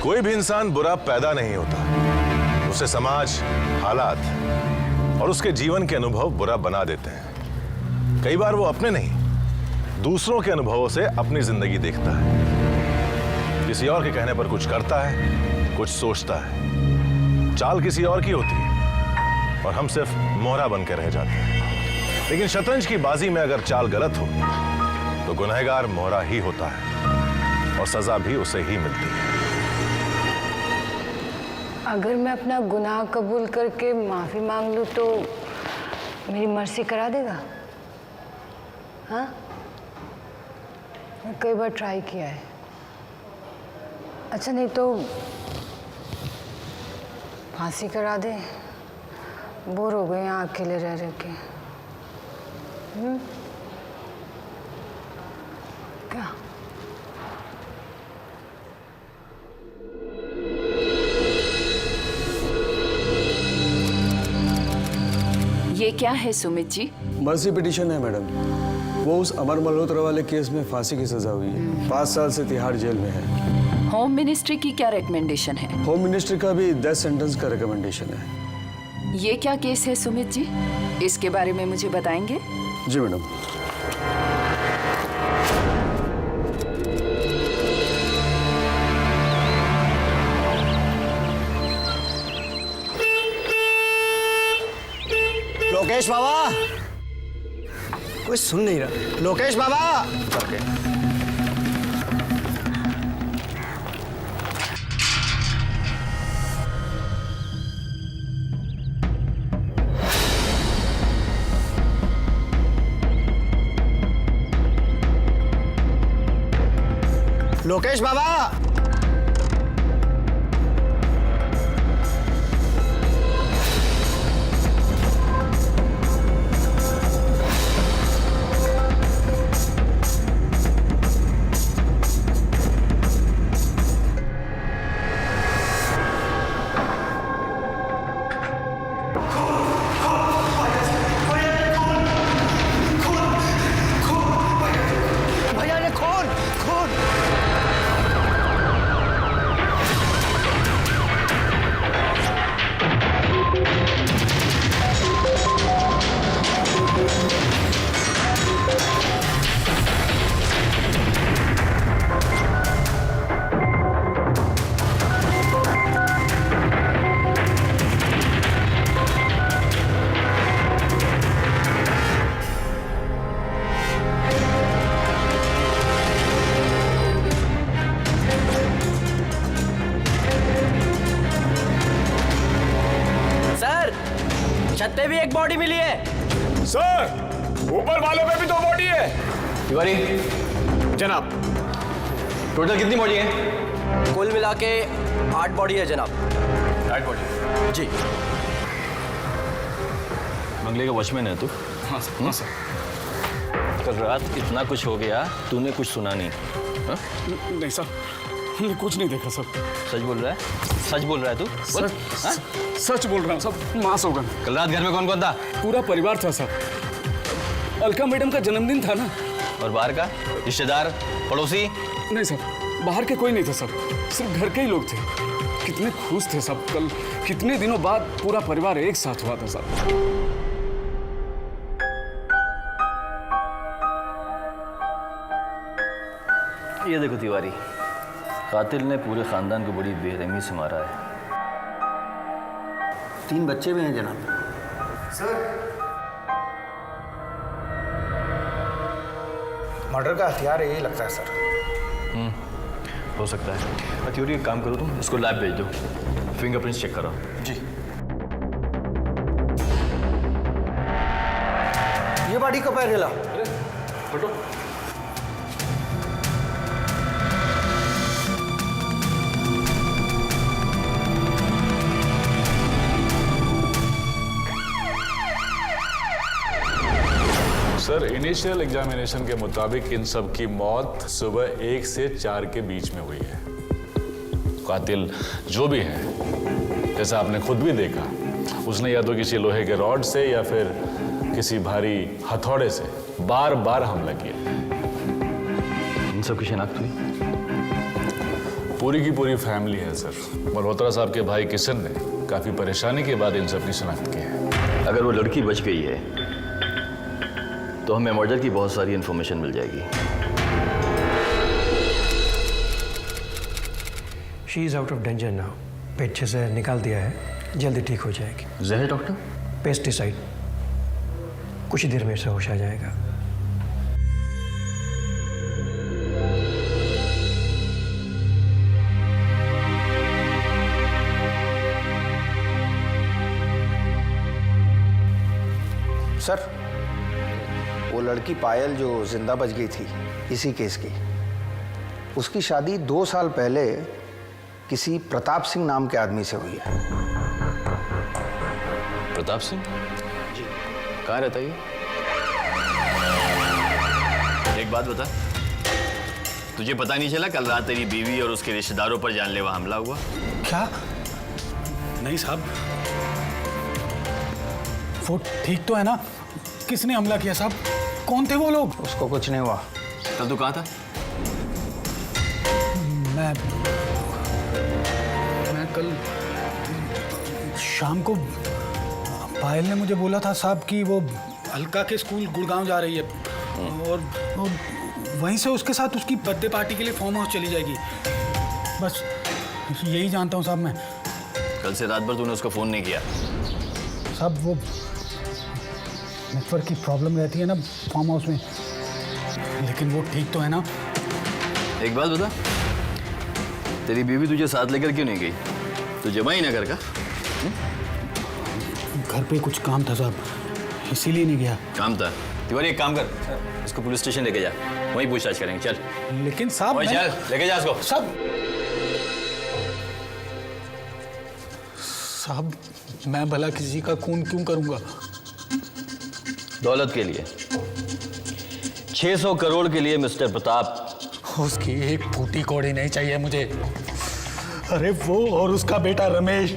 कोई भी इंसान बुरा पैदा नहीं होता, उसे समाज, हालात और उसके जीवन के अनुभव बुरा बना देते हैं। कई बार वो अपने नहीं, दूसरों के अनुभवों से अपनी जिंदगी देखता है। किसी और के कहने पर कुछ करता है, कुछ सोचता है। चाल किसी और की होती है और हम सिर्फ मोहरा बनकर रह जाते हैं। लेकिन शतरंज की बाजी में अगर चाल गलत हो तो गुनहगार मोहरा ही होता है और सजा भी उसे ही मिलती है। अगर मैं अपना गुनाह कबूल करके माफी मांग लूं तो मेरी मर्सी करा देगा? हाँ, मैं कई बार ट्राई किया है। अच्छा, नहीं तो फांसी करा दे। बोर हो गए यहाँ अकेले रह रह के। क्या? ये क्या है सुमित जी? मर्सी पिटीशन है मैडम। वो उस अमर मल्होत्रा वाले केस में फांसी की सजा हुई है। 5 साल से तिहाड़ जेल में है। होम मिनिस्ट्री की क्या रिकमेंडेशन है? होम मिनिस्ट्री का भी डेथ सेंटेंस का रिकमेंडेशन है। ये क्या केस है सुमित जी? इसके बारे में मुझे बताएंगे? जी मैडम। लोकेश बाबा, कोई सुन नहीं रहा। लोकेश बाबा, लोकेश बाबा, छत पे भी एक बॉडी मिली है। सर, ऊपर वालों पे भी 2 बॉडी है। तिवारी जनाब, टोटल कितनी बॉडी है? कुल मिला के 8 बॉडी है जनाब। 8 बॉडी? जी। बंगले का वॉचमैन है तू? हाँ सर। हाँ सर। कल रात इतना कुछ हो गया, तूने कुछ सुना नहीं? हा? नहीं सर, मैंने कुछ नहीं देखा सर। सच बोल रहा है? सच बोल रहा है तू? बोल। सच बोल रहा हूँ सर। मास होगा। कल रात घर में कौन कौन था? पूरा परिवार था सर। अलका मैडम का जन्मदिन था ना। और बाहर का रिश्तेदार, पड़ोसी? नहीं सर, बाहर के कोई नहीं थे सर, सिर्फ घर के ही लोग थे। कितने खुश थे सब। कल कितने दिनों बाद पूरा परिवार एक साथ हुआ था सर। ये देखो तिवारी, कातिल ने पूरे खानदान को बड़ी बेरहमी से मारा है। 3 बच्चे भी हैं जनाब। सर, मर्डर का हथियार यही लगता है सर। हो सकता है। तिवारी एक काम करो, तुम इसको लैब भेज दो, फिंगरप्रिंट्स चेक करो। जी। ये बॉडी का पैर हिला। हटो। इनिशियल एग्जामिनेशन के मुताबिक इन सब की मौत सुबह 1 से 4 के बीच में हुई है। कातिल जो भी है, जैसा आपने खुद भी देखा, उसने या तो किसी लोहे के रॉड से या फिर किसी भारी हथौड़े से बार बार हमला किया। इन सब की शिनाख्त हुई? पूरी की पूरी फैमिली है सर। मल्होत्रा साहब के भाई किशन ने काफी परेशानी के बाद इन सब की शिनाख्त की है। अगर वो लड़की बच गई है तो हमें मर्डर की बहुत सारी इंफॉर्मेशन मिल जाएगी। She is out of danger now. पेट से निकाल दिया है, जल्दी ठीक हो जाएगी। जहर डॉक्टर? पेस्टिसाइड, कुछ ही देर में से होश आ जाएगा। सर, वो लड़की पायल जो जिंदा बच गई थी इसी केस की, उसकी शादी 2 साल पहले किसी प्रताप सिंह नाम के आदमी से हुई है। प्रताप सिंह? जी। कहाँ रहता है ये? एक बात बता, तुझे पता नहीं चला कल रात तेरी बीवी और उसके रिश्तेदारों पर जानलेवा हमला हुआ? क्या? नहीं साहब, वो ठीक तो है ना? किसने हमला किया साहब? कौन थे वो लोग? उसको कुछ नहीं हुआ। कल तू कहाँ था? मैं कल शाम को पायल ने मुझे बोला था साहब कि वो अलका के स्कूल गुड़गांव जा रही है और वहीं से उसके साथ उसकी बर्थडे पार्टी के लिए फार्म हाउस चली जाएगी। बस यही जानता हूँ साहब मैं। कल से रात भर तूने उसको फोन नहीं किया? साहब वो नेटवर्क की प्रॉब्लम रहती है ना फार्म हाउस में, लेकिन वो ठीक तो है ना? एक बात बता, तेरी बीवी तुझे साथ लेकर क्यों नहीं गई? तू जमा ही ना घर का? घर पे कुछ काम था साहब, इसीलिए नहीं गया। काम था? तिवारी एक काम कर, इसको पुलिस स्टेशन लेके जा, वहीं पूछताछ करेंगे। चल। लेकिन साहब चल लेके जा इसको। साहब मैं भला किसी का खून क्यों करूंगा? दौलत के लिए, 600 करोड़ के लिए मिस्टर प्रताप। उसकी एक फूटी कौड़ी नहीं चाहिए मुझे। अरे वो और उसका बेटा रमेश,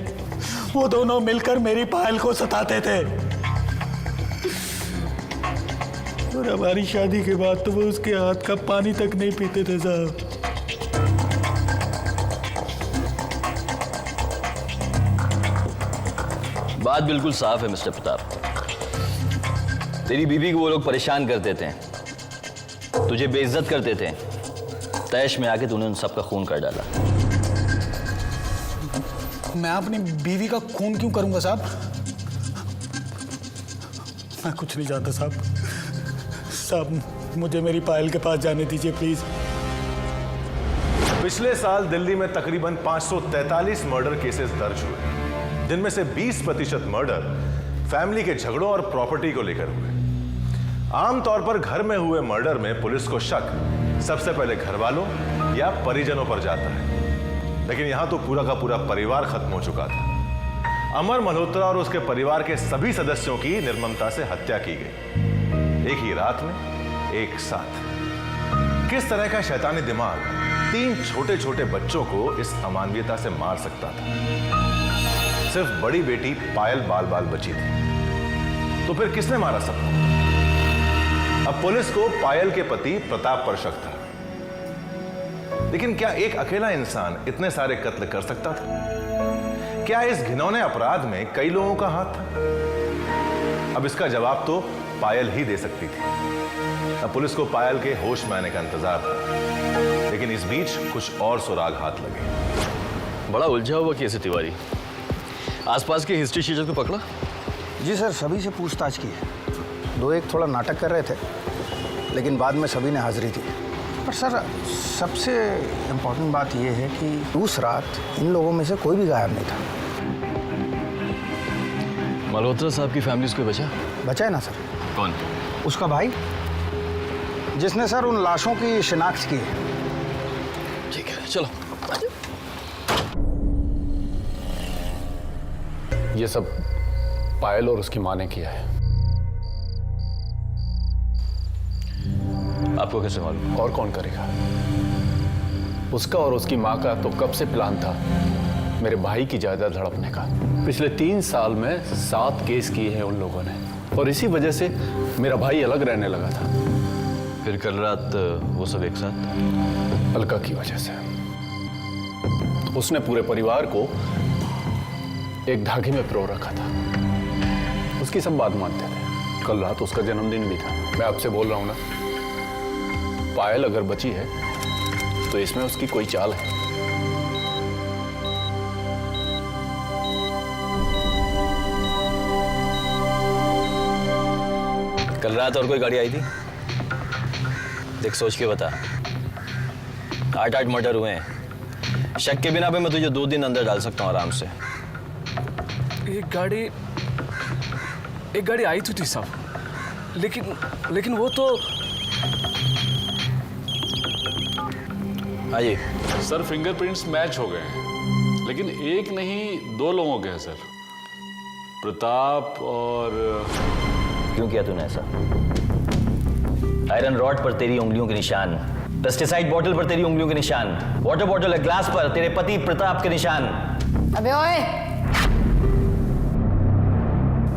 वो दोनों मिलकर मेरी पायल को सताते थे और हमारी शादी के बाद तो वो उसके हाथ का पानी तक नहीं पीते थे साहब। बात बिल्कुल साफ है मिस्टर प्रताप, तेरी बीवी को वो लोग परेशान करते थे, तुझे बेइज्जत करते थे, तैश में आके तूने उन सबका खून कर डाला। मैं अपनी बीवी का खून क्यों करूंगा साहब? मैं कुछ नहीं जानता साहब। साहब मुझे मेरी पायल के पास जाने दीजिए प्लीज। पिछले साल दिल्ली में तकरीबन 543 मर्डर केसेस दर्ज हुए, जिनमें से 20% मर्डर फैमिली के झगड़ों और प्रॉपर्टी को लेकर हुए। आमतौर पर घर में हुए मर्डर में पुलिस को शक सबसे पहले घर वालों या परिजनों पर जाता है, लेकिन यहां तो पूरा का पूरा परिवार खत्म हो चुका था। अमर मल्होत्रा और उसके परिवार के सभी सदस्यों की निर्ममता से हत्या की गई, एक ही रात में, एक साथ। किस तरह का शैतानी दिमाग 3 छोटे छोटे बच्चों को इस अमानवीयता से मार सकता था? सिर्फ बड़ी बेटी पायल बाल बाल बची थी, तो फिर किसने मारा सबको? अब पुलिस को पायल के पति प्रताप पर शक था, लेकिन क्या एक अकेला इंसान इतने सारे कत्ल कर सकता था? क्या इस घिनौने अपराध में कई लोगों का हाथ था? अब इसका जवाब तो पायल ही दे सकती थी। अब पुलिस को पायल के होश में आने का इंतजार था, लेकिन इस बीच कुछ और सुराग हाथ लगे। बड़ा उलझा हुआ केस है तिवारी, आसपास के हिस्ट्री शीटर को पकड़ा? जी सर, सभी से पूछताछ की है। 2-1 थोड़ा नाटक कर रहे थे, लेकिन बाद में सभी ने हाजिरी दी। पर सर सबसे इम्पोर्टेंट बात यह है कि उस रात इन लोगों में से कोई भी गायब नहीं था। मल्होत्रा साहब की फैमिली से कोई बचा? बचा है ना सर। कौन? उसका भाई, जिसने सर उन लाशों की शिनाख्त की है। ठीक है चलो। ये सब पायल और उसकी माँ ने किया है। आपको कैसे मालूम? और कौन करेगा? उसका और उसकी माँ का तो कब से प्लान था मेरे भाई की जायदाद हड़पने का। पिछले 3 साल में 7 केस किए हैं उन लोगों ने, और इसी वजह से मेरा भाई अलग रहने लगा था। फिर कल रात वो सब एक साथ? अलका की वजह से। उसने पूरे परिवार को एक धागे में पिरो रखा था। उसकी सब बात मानते थे। कल रात उसका जन्मदिन भी था। मैं आपसे बोल रहा हूं ना, पायल अगर बची है तो इसमें उसकी कोई चाल है। कल रात और कोई गाड़ी आई थी? देख सोच के बता। 8 मर्डर हुए हैं। शक के बिना पे मैं तुझे 2 दिन अंदर डाल सकता हूँ आराम से। एक गाड़ी आई तो थी साहब, लेकिन वो तो। हाँ जी सर, फिंगरप्रिंट्स मैच हो गए हैं, लेकिन एक नहीं 2 लोगों के हैं सर। प्रताप और। क्यों किया तूने ऐसा? आयरन रॉड पर तेरी उंगलियों के निशान, पेस्टिसाइड बोतल पर तेरी उंगलियों के निशान, वाटर बोतल और ग्लास पर तेरे पति प्रताप के निशान। अबे ओए,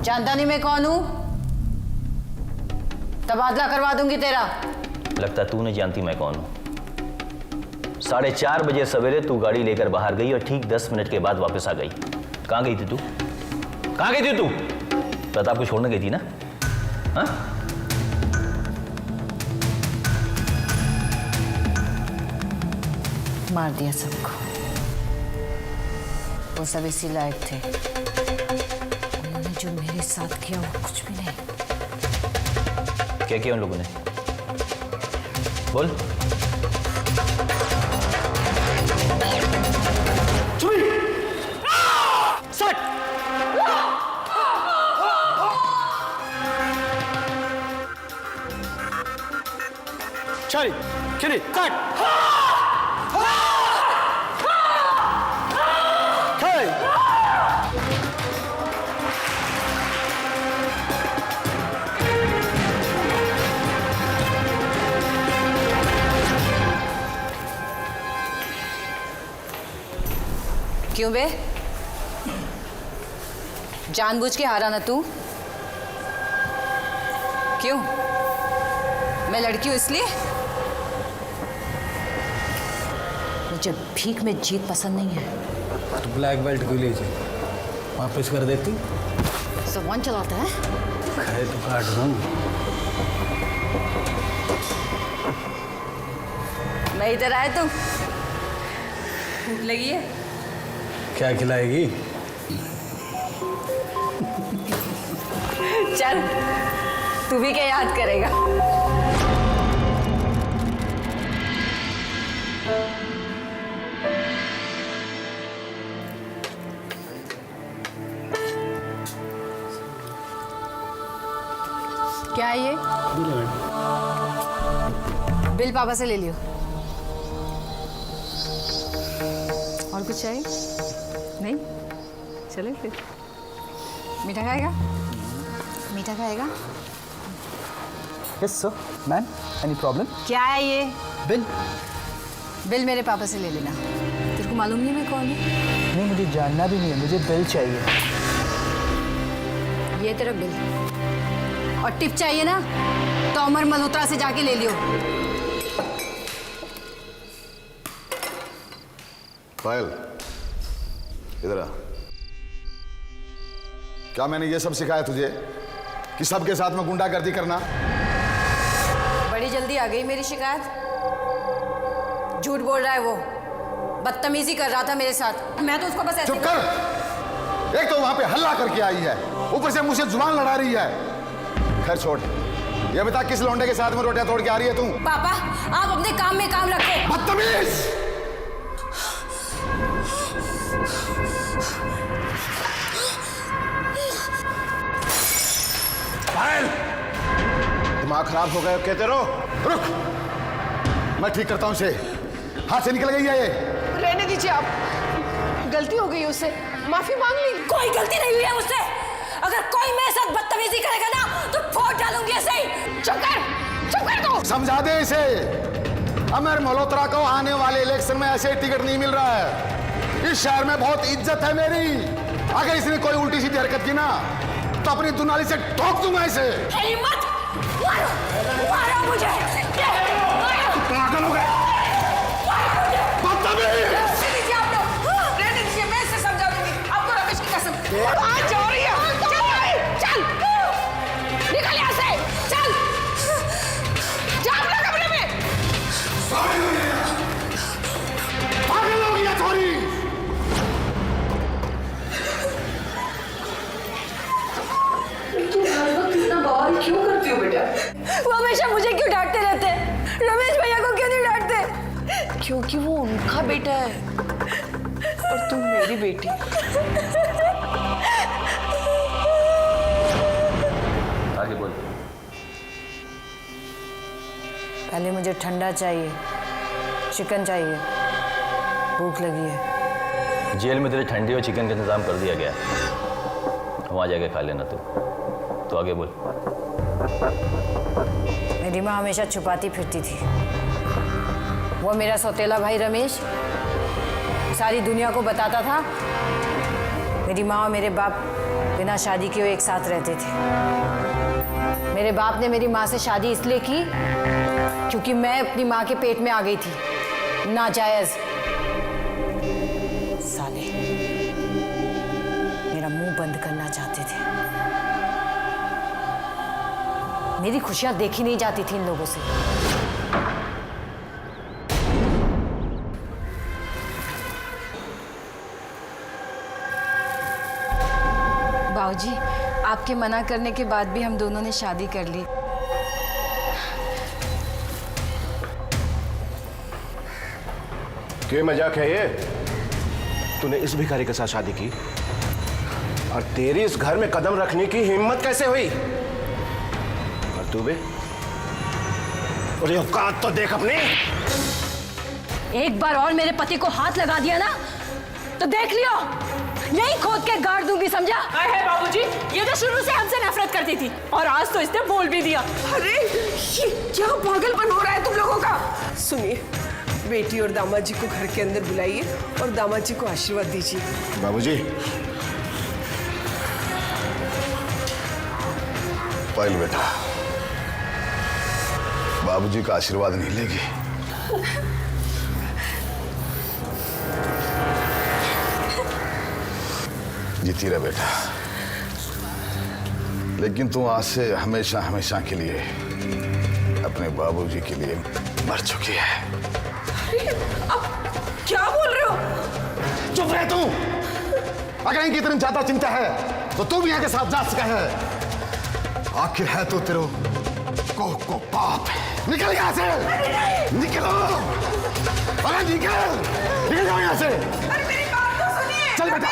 जानता नहीं मैं कौन हूं? तबादला करवा दूंगी तेरा। लगता तू नहीं जानती मैं कौन हूं। 4:30 बजे सवेरे तू गाड़ी लेकर बाहर गई और ठीक 10 मिनट के बाद वापस आ गई। कहां गई थी तू? कहां गई थी तू? प्रताप को छोड़ने गई थी ना? हाँ? मार दिया सबको। वो सब इसी लायक थे। उन्होंने जो मेरे साथ किया वो कुछ भी नहीं। क्या किया उन लोगों ने? बोल। चल चलिए कट। क्यों बे? जानबूझ के हारा ना तू? क्यों? मैं लड़की हूं इसलिए? मुझे भीख में जीत पसंद नहीं है। तो ब्लैक बेल्ट क्यों लीजिए, वापस कर देती। सामान चलाता है? खाए तो काट दूं। मैं इधर आया तुम भूख लगी है? क्या खिलाएगी? चल तू भी क्या याद करेगा? क्या है ये? बिल पापा से ले लियो। और कुछ चाहिए? नहीं? चले फिर। मीठा खाएगा? मीठा खाएगा? Yes sir. Ma'am, any problem? क्या है ये? बिल। बिल मेरे पापा से ले लेना। तेरे को मालूम नहीं मैं कौन हूँ? नहीं, मुझे जानना भी नहीं है, मुझे बिल चाहिए। ये तेरा बिल। और टिप चाहिए ना तो अमर मल्होत्रा से जाके ले लियो। पायल, इधर आ। क्या मैंने ये सब सिखाया तुझे कि सबके साथ में गुंडागर्दी करना? बड़ी जल्दी आ गई मेरी शिकायत। झूठ बोल रहा है वो, बदतमीजी कर रहा था मेरे साथ। मैं तो उसको बस ऐसे। चुप कर। एक तो वहां पे हल्ला करके आई है, ऊपर से मुझसे जुबान लड़ा रही है। खैर छोड़, ये बता किस लौंडे के साथ में रोटियां तोड़ के आ रही है तू? पापा आप अपने काम में काम रखो। बदतमीज! पायल, दिमाग खराब हो गया कहते रहो। रुक, मैं ठीक करता हूं इसे। हाथ से निकल गई है ये। रहने दीजिए आप, गलती हो गई उससे, माफी मांग ली। कोई गलती नहीं हुई है मुझसे। अगर कोई मेरे साथ बदतमीजी करेगा ना तो फोड़ डालूंगी ऐसे ही। चुप कर। चुप कर दो। समझा दे इसे। अमर मल्होत्रा को आने वाले इलेक्शन में ऐसे टिकट नहीं मिल रहा है। इस शहर में बहुत इज्जत है मेरी। अगर इसने कोई उल्टी सीधी हरकत की ना तो अपनी दुनाली से ठोक दूंगा इसे। हिम्मत, मारो, मारो मुझे। पागल हो गए। मैं इसे समझा दूंगी। आपको रमेश की कसम। आज जा रही है। चल, निकल यहाँ से। चल, जा अपने कमरे में। पागल हो गया थोड़ी। इतना बवाल क्यों करती हो बेटा? वो हमेशा मुझे क्यों डांटते रहते हैं? रमेश भैया को क्यों नहीं डांटते? क्योंकि वो उनका बेटा है और तुम मेरी बेटी। आगे बोल। पहले मुझे ठंडा चाहिए, चिकन चाहिए, भूख लगी है। जेल में तेरे ठंडी और चिकन का इंतजाम कर दिया गया है, वहाँ जाके खा लेना तू। तो आगे बोल। मेरी माँ हमेशा छुपाती फिरती थी। वो मेरा सौतेला भाई रमेश सारी दुनिया को बताता था मेरी माँ और मेरे बाप बिना शादी के एक साथ रहते थे। मेरे बाप ने मेरी माँ से शादी इसलिए की क्योंकि मैं अपनी माँ के पेट में आ गई थी, नाजायज। साले मेरा मुंह बंद करना चाहते थे। मेरी खुशियां देखी नहीं जाती थी इन लोगों से। बाबूजी, आपके मना करने के बाद भी हम दोनों ने शादी कर ली। क्या मजाक है ये? तूने इस भिखारी के साथ शादी की और तेरी इस घर में कदम रखने की हिम्मत कैसे हुई? और तू भी? और ये औकात तो देख अपनी। एक बार और मेरे पति को हाथ लगा दिया ना तो देख लियो, यही खोद के गाड़ दूंगी, समझा? है बाबूजी, ये तो शुरू से हमसे नफरत करती थी और आज तो इसने बोल भी दिया। अरे ये क्या पागलपन हो रहा है तुम लोगों का? सुनिए, बेटी और दामाद जी को घर के अंदर बुलाइए और दामाद जी को आशीर्वाद दीजिए। बाबूजी, पायल बेटा, बाबूजी का आशीर्वाद नहीं लेगी। जीती रहे बेटा, लेकिन तू आज से हमेशा हमेशा के लिए अपने बाबूजी के लिए मर चुकी है। अब क्या बोल रहे हो? चुप रहे तू। अगर इनकी इतनी ज्यादा चिंता है तो तू भी यहाँ के साथ जा सका है। आखिर है तो तेरे को पाप। निकल यहाँ से। निकलो। अरे निकल जाओ यहाँ से। अरे मेरी बात तो सुनिए। चल बेटा।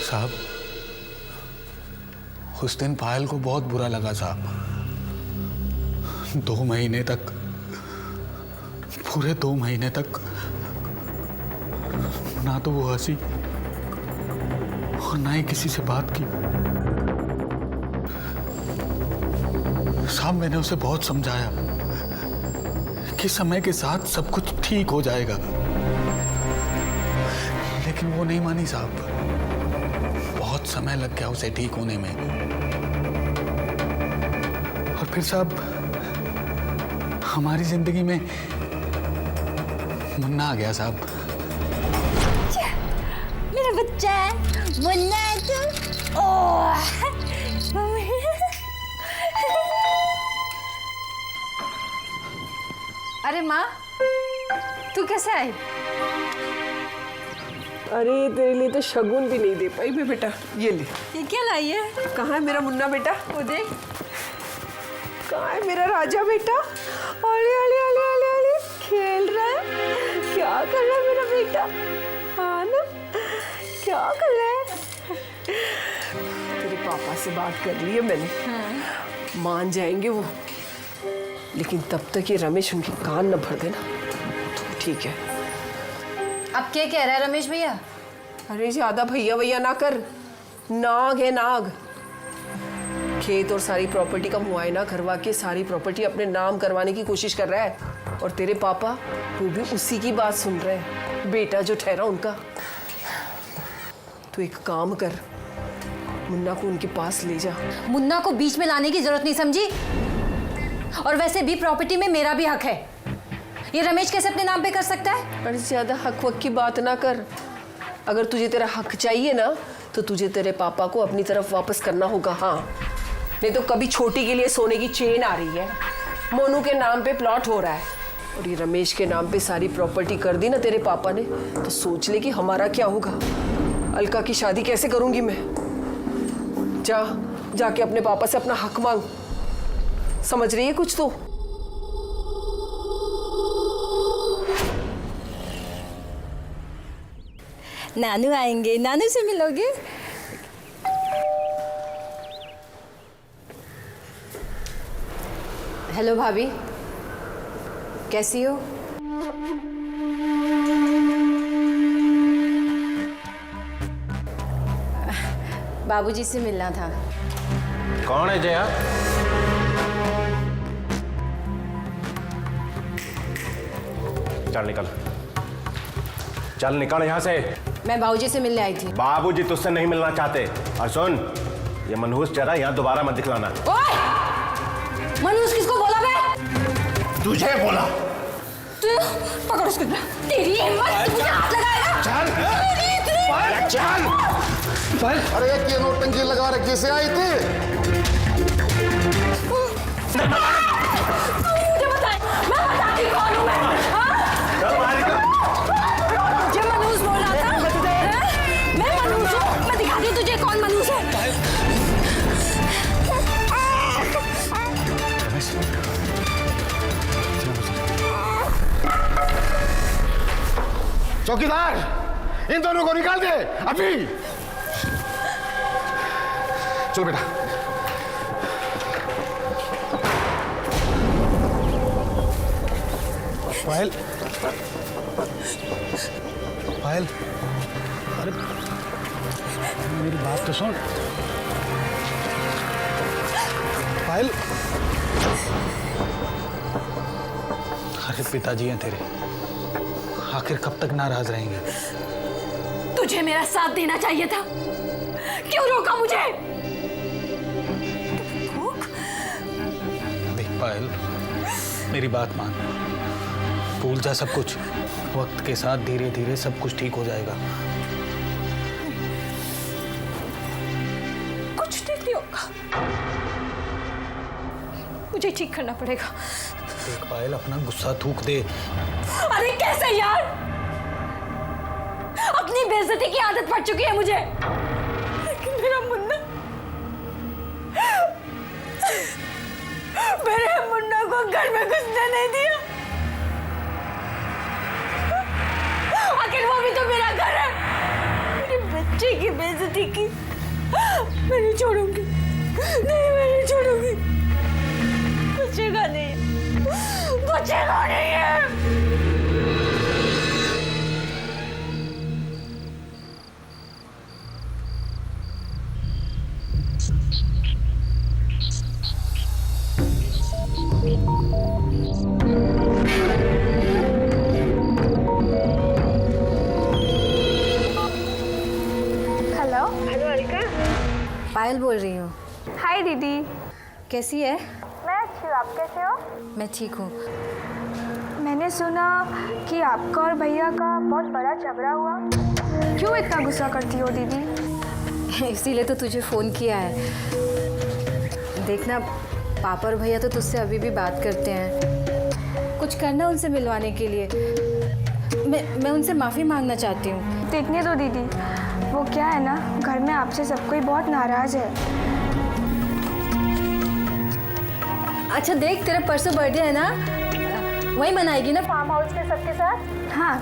साहब, उस दिन पायल को बहुत बुरा लगा साहब। 2 महीने तक, पूरे 2 महीने तक ना तो वो हंसी और ना ही किसी से बात की। साहब, मैंने उसे बहुत समझाया कि समय के साथ सब कुछ ठीक हो जाएगा, लेकिन वो नहीं मानी साहब। बहुत समय लग गया उसे ठीक होने में। और फिर साहब, हमारी जिंदगी में मुन्ना आ गया साहब। मेरा बच्चा मुन्ना तू। ओह, अरे माँ, तू कैसे आई? अरे तेरे लिए तो शगुन भी नहीं दे पाई मैं बेटा। ये ले। ये क्या लाई है? कहाँ है मेरा मुन्ना बेटा? वो देख। कहाँ है मेरा राजा बेटा? अरे अरे अरे अरे अरे खेल रहा है। क्या कर रहा है मेरा बेटा? हाँ ना, क्या कर रहा है? तेरे पापा से बात कर ली है मैंने। हाँ। मान जाएंगे वो, लेकिन तब तक ये रमेश उनके कान न भर देना। तो ठीक है। अब क्या कह रहा है रमेश भैया? अरे ज्यादा भैया भैया ना कर, नाग है नाग। खेत और सारी प्रॉपर्टी का मुआयना करवा के सारी प्रॉपर्टी अपने नाम करवाने की कोशिश कर रहा है। और तेरे पापा वो भी उसी की बात सुन रहे हैं, बेटा जो ठहरा उनका। तो एक काम कर, मुन्ना को उनके पास ले जा। मुन्ना को बीच में लाने की जरूरत नहीं समझी। और वैसे भी प्रॉपर्टी में मेरा भी हक है। ये रमेश कैसे अपने नाम पे कर सकता है? अरे ज्यादा हक वक की बात ना कर। अगर तुझे तेरा हक चाहिए ना तो तुझे तेरे पापा को अपनी तरफ वापस करना होगा। हाँ, नहीं तो कभी छोटी के लिए सोने की चेन आ रही है, मोनू के नाम पे प्लॉट हो रहा है, और ये रमेश के नाम पे सारी प्रॉपर्टी कर दी ना तेरे पापा ने, तो सोच ले कि हमारा क्या होगा। अलका की शादी कैसे करूंगी मैं? जाके अपने पापा से अपना हक मांग। समझ रही है कुछ तो? नानू आएंगे, नानू से मिलोगे? हेलो भाभी, कैसी हो? बाबूजी से मिलना था। कौन है जया? चल निकल, चल निकल यहाँ से। मैं बाबूजी से मिलने आई थी। बाबूजी तुझसे नहीं मिलना चाहते। और सुन, ये मनहूस चेहरा यहाँ दोबारा मत दिखलाना। ओए! मनहूस किसको बोला बे? तुझे बोला। तू पकड़ उसको। तेरी हिम्मत, तू मुझे हाथ लगाएगा? चल, चल। अरे ये नोटंकी लगा रखी से आई थी। मुझे बताए, मैं बताती कौन हूँ मैं? मुझे मनहूस बोल रहा था। मैं मनहूस हूँ, मैं दिखाती हूँ तुझे कौन मनहूस है। चौकीदार, इन दोनों को निकाल दे अभी। चलो बेटा। पायल, पायल, अरे मेरी बात तो सुन। पायल, अरे पिताजी हैं तेरे, आखिर कब तक नाराज रहेंगे? तुझे मेरा साथ देना चाहिए था, क्यों रोका मुझे? देख पायल, मेरी बात मान, भूल जा सब कुछ। वक्त के साथ धीरे धीरे सब कुछ ठीक हो जाएगा। कुछ ठीक नहीं होगा, मुझे ठीक करना पड़ेगा। देख पायल, अपना गुस्सा थूक दे। अरे कैसे यार? अपनी बेइज्जती की आदत पड़ चुकी है मुझे। लेकिन मेरा मुन्ना, मेरे मुन्ना को घर में घुसने नहीं दिया। आखिर वो भी तो मेरा घर है। मेरे बच्चे की बेइज्जती की मैं नहीं छोड़ूंगी, नहीं मैं नहीं छोड़ूंगी। बचेगा नहीं, बचेगा नहीं है। हेलो हेलो अलका, पायल बोल रही हूँ। हाय दीदी। कैसी है? मैं अच्छी हूँ, आप कैसे हो? मैं ठीक हूँ। मैंने सुना कि आपका और भैया का बहुत बड़ा झगड़ा हुआ। क्यों इतना गुस्सा करती हो दीदी? इसीलिए तो तुझे फ़ोन किया है। देखना, पापा और भैया तो तुझसे अभी भी बात करते हैं। कुछ करना उनसे मिलवाने के लिए। मैं उनसे माफ़ी मांगना चाहती हूँ। देखने दो दीदी, वो क्या है ना, घर में आपसे सब कोई बहुत नाराज़ है। अच्छा देख, तेरा परसों बर्थडे है ना, वही मनाएगी ना फार्म हाउस के सबके साथ? हाँ।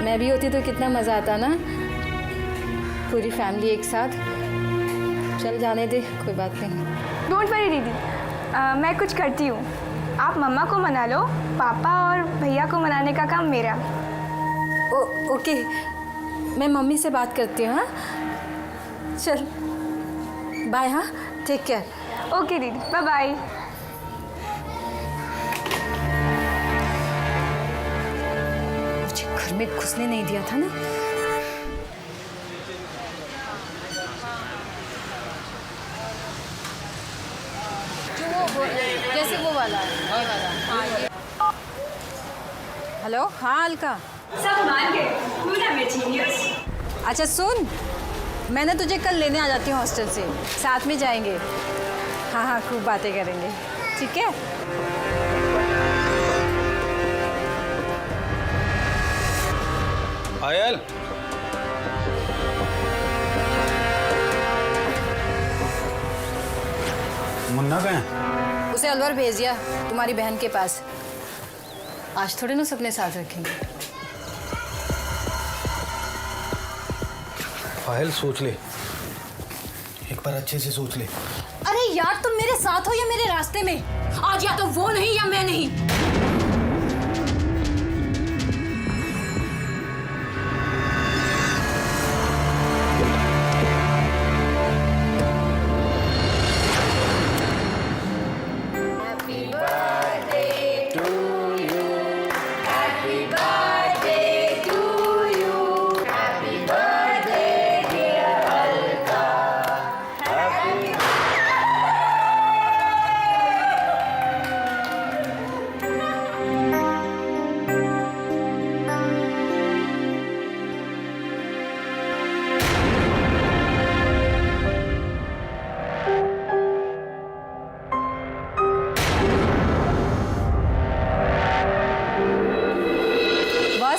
मैं भी होती तो कितना मज़ा आता ना, पूरी फैमिली एक साथ। चल जाने दे, कोई बात नहीं। डोंट वरी दीदी, मैं कुछ करती हूँ। आप मम्मा को मना लो, पापा और भैया को मनाने का काम मेरा। ओके, मैं मम्मी से बात करती हूँ। हाँ चल बाय। हाँ, टेक केयर। ओके दीदी, बाय बाय। मुझे घर में घुसने नहीं दिया था ना। जैसे वो वाला है, ये वाला। हाँ, ये। हेलो, हाँ अलका। सब मान गए, तू ना मैं जीनियस। अच्छा सुन, मैंने तुझे कल लेने आ जाती हूँ हॉस्टल से, साथ में जाएंगे। हाँ हाँ, खूब बातें करेंगे, ठीक है? पायल, मुन्ना कहाँ है? उसे अलवर भेज दिया तुम्हारी बहन के पास। आज थोड़े ना सबने साथ रखेंगे। पायल सोच ले, एक बार अच्छे से सोच ले। अरे यार, तुम मेरे साथ हो या मेरे रास्ते में? आज या तो वो नहीं या मैं नहीं।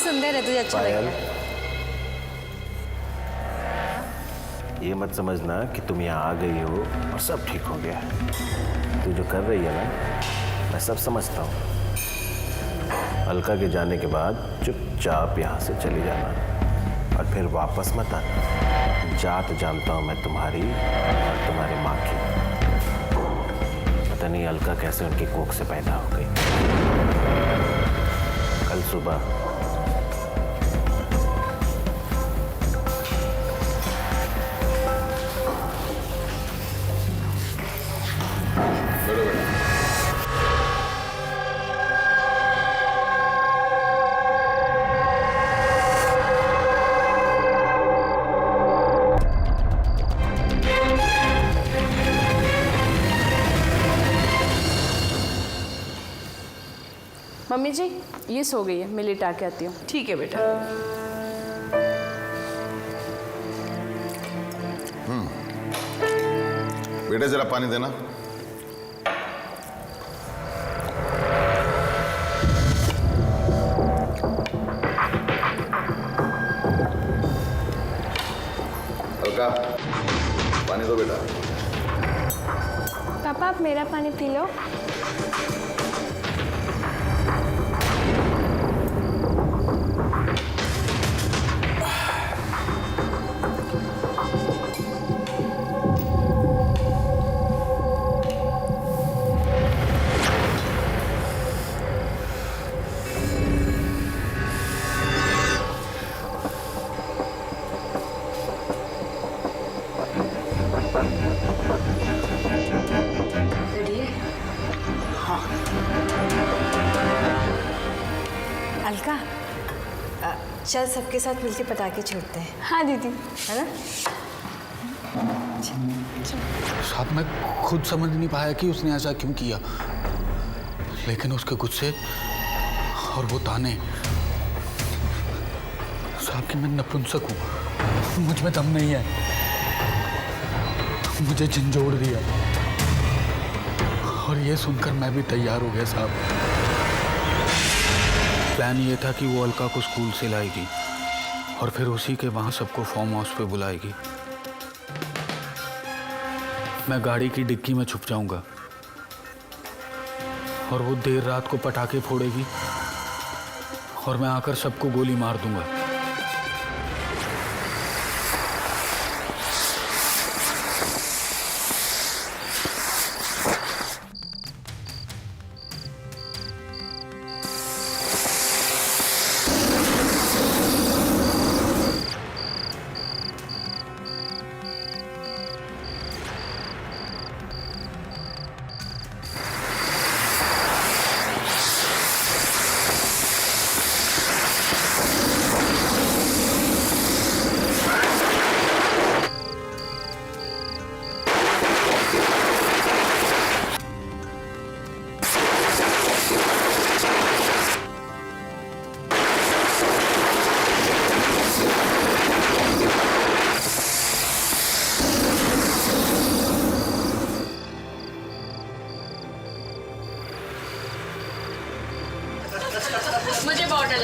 सुंदर है, तुझे अच्छा लगेगा। ये मत समझना कि तुम यहाँ आ गई हो और सब ठीक हो गया। तू जो कर रही है ना, मैं सब समझता हूँ। अलका के जाने के बाद चुपचाप यहाँ से चली जाना और फिर वापस मत आना। जात जानता हूँ मैं तुम्हारी और तुम्हारी माँ की। पता नहीं अलका कैसे उनकी कोख से पैदा हो गई। कल सुबह मम्मी जी, ये सो गई है, मैं लिटा के आती हूँ। ठीक है बेटा। बेटा जरा पानी देना। अलका, पानी दो बेटा। पापा आप मेरा पानी पी लो। अलका, चल सबके साथ मिलके पटाखे छोड़ते हैं। हाँ दीदी। है ना? साहब मैं खुद समझ नहीं पाया कि उसने ऐसा क्यों किया, लेकिन उसके गुस्से और वो ताने। साहब कि मैं नपुंसक हूँ, मुझ में दम नहीं है, मुझे झंझोड़ दिया। और ये सुनकर मैं भी तैयार हो गया साहब। प्लान ये था कि वो अलका को स्कूल से लाएगी और फिर उसी के वहाँ सबको फार्म हाउस पे बुलाएगी। मैं गाड़ी की डिक्की में छुप जाऊंगा और वो देर रात को पटाखे फोड़ेगी और मैं आकर सबको गोली मार दूंगा।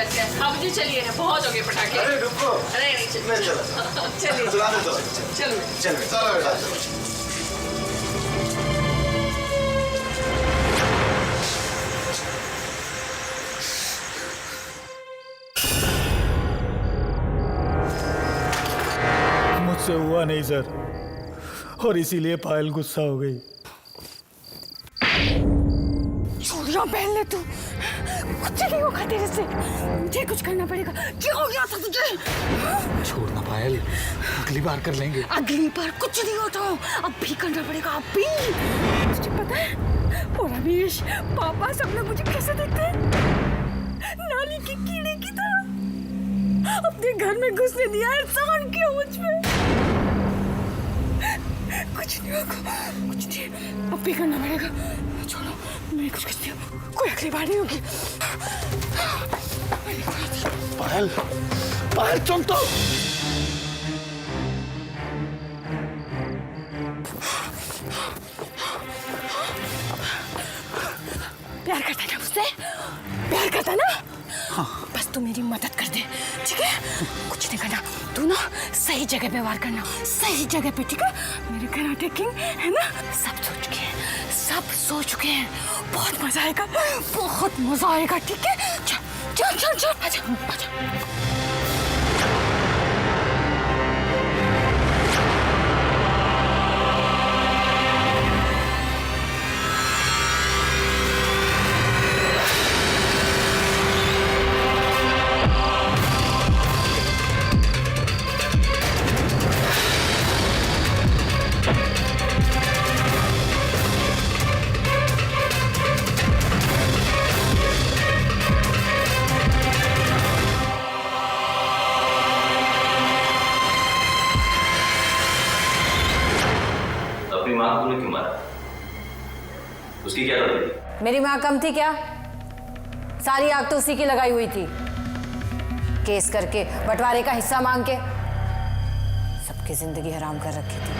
यस यस अब जी चलिए बहुत हो गए पटाखे। अरे रुको। अरे नहीं चलिए चलिए चला दो चलो चलो बेटा मुझसे हुआ नहीं सर, और इसीलिए पायल गुस्सा हो गई। चूड़ियां पहन ले तू, कुछ नहीं होगा तेरे से। मुझे कुछ करना पड़ेगा। क्या हो गया था तुझे? छोड़ना पायल, अगली बार कर लेंगे। अगली बार कुछ नहीं होता, अब भी करना पड़ेगा, अब भी। तुझे पता है और रमेश पापा सब लोग मुझे कैसे देखते हैं? नाली के कीड़े की तरह। अपने घर में घुसने दिया, एहसान किया मुझ पे। कुछ नहीं होगा, कुछ नहीं, अब भी करना पड़ेगा। छोड़ो, मैं कुछ करती हूँ, कोई अगली बार नहीं होगी। पायल, पायल तुम तो प्यार करता है ना मुझसे? प्यार करता है ना? हाँ। बस तू मेरी मदद कर दे, ठीक है? कुछ नहीं करना, तू ना सही जगह पे वार करना, सही जगह पे, ठीक है? मेरे कराटे किंग है ना, सब सो चुके हैं। बहुत मजा आएगा, बहुत मजा आएगा, ठीक है? चल चल चल चल, आजा आजा। क्यों मारा? उसकी क्या गलती थी? मेरी माँ कम थी क्या? सारी आग तो उसी की लगाई हुई थी। केस करके बंटवारे का हिस्सा मांग के सबकी जिंदगी हराम कर रखी थी।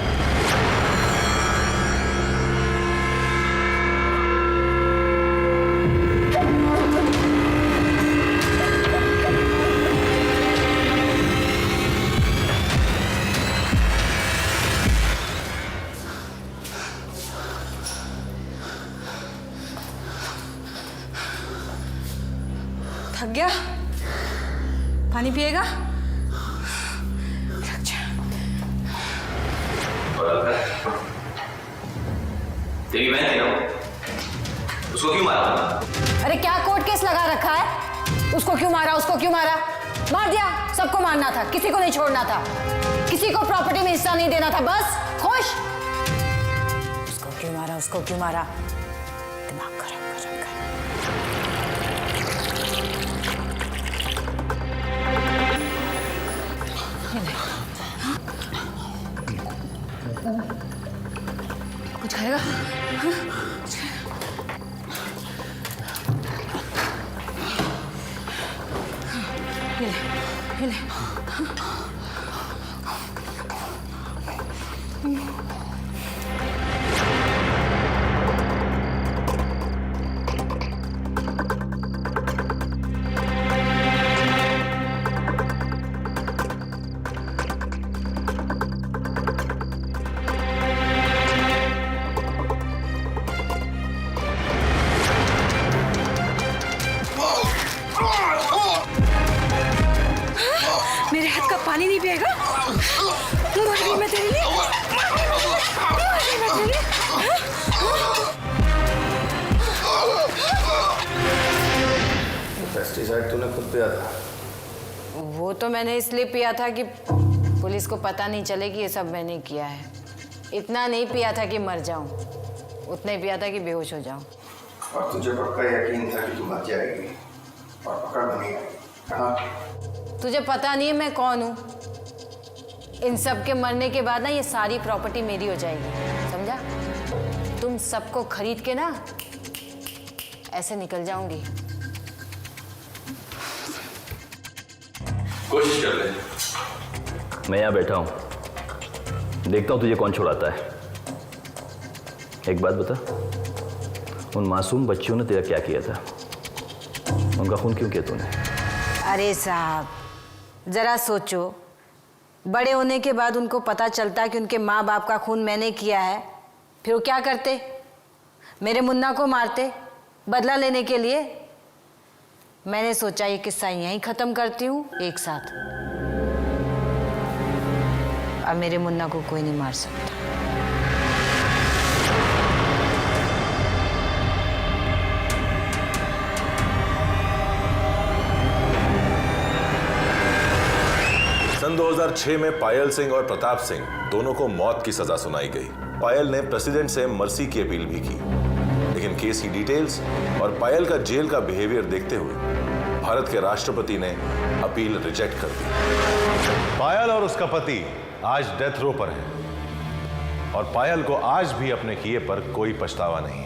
थक गया? पानी पिएगा? तेरी बहन थी ना, उसको क्यों मारा? अरे क्या कोर्ट केस लगा रखा है? उसको क्यों मारा, उसको क्यों मारा? मार दिया, सबको मारना था, किसी को नहीं छोड़ना था, किसी को प्रॉपर्टी में हिस्सा नहीं देना था, बस खुश। उसको क्यों मारा, उसको क्यों मारा? दिमाग खराब कर रखा है। कुछ खाएगा? ये ले। मेरे हाथ का पानी नहीं पिएगा? मर गई मैं तेरे लिए, पेस्टिसाइड तूने खुद पिया था? वो तो मैंने इसलिए पिया था कि पुलिस को पता नहीं चले कि ये सब मैंने किया है। इतना नहीं पिया था कि मर जाऊं, उतना ही पिया था कि बेहोश हो जाऊं। और तुझे पक्का यकीन था कि तू मर जाएगी और पकड़ बनी आएगी? हाँ? तुझे पता नहीं है मैं कौन हूँ। इन सब के मरने के बाद ना ये सारी प्रॉपर्टी मेरी हो जाएगी, समझा? तुम सबको खरीद के ना ऐसे निकल जाऊंगी। कोशिश कर ले। मैं यहाँ बैठा हूँ, देखता हूँ तुझे कौन छुड़ाता है। एक बात बता, उन मासूम बच्चियों ने तेरा क्या किया था? उनका खून क्यों किया तूने? अरे साहब, जरा सोचो, बड़े होने के बाद उनको पता चलता कि उनके माँ बाप का खून मैंने किया है, फिर वो क्या करते? मेरे मुन्ना को मारते बदला लेने के लिए। मैंने सोचा ये किस्सा यहीं खत्म करती हूँ एक साथ। अब मेरे मुन्ना को कोई नहीं मार सकता। सन 2006 में पायल सिंह और प्रताप सिंह दोनों को मौत की सजा सुनाई गई। पायल ने प्रेसिडेंट से मर्सी की अपील भी की, लेकिन केस की डिटेल्स और पायल का जेल का बिहेवियर देखते हुए भारत के राष्ट्रपति ने अपील रिजेक्ट कर दी। पायल और उसका पति आज डेथ रो पर है और पायल को आज भी अपने किए पर कोई पछतावा नहीं।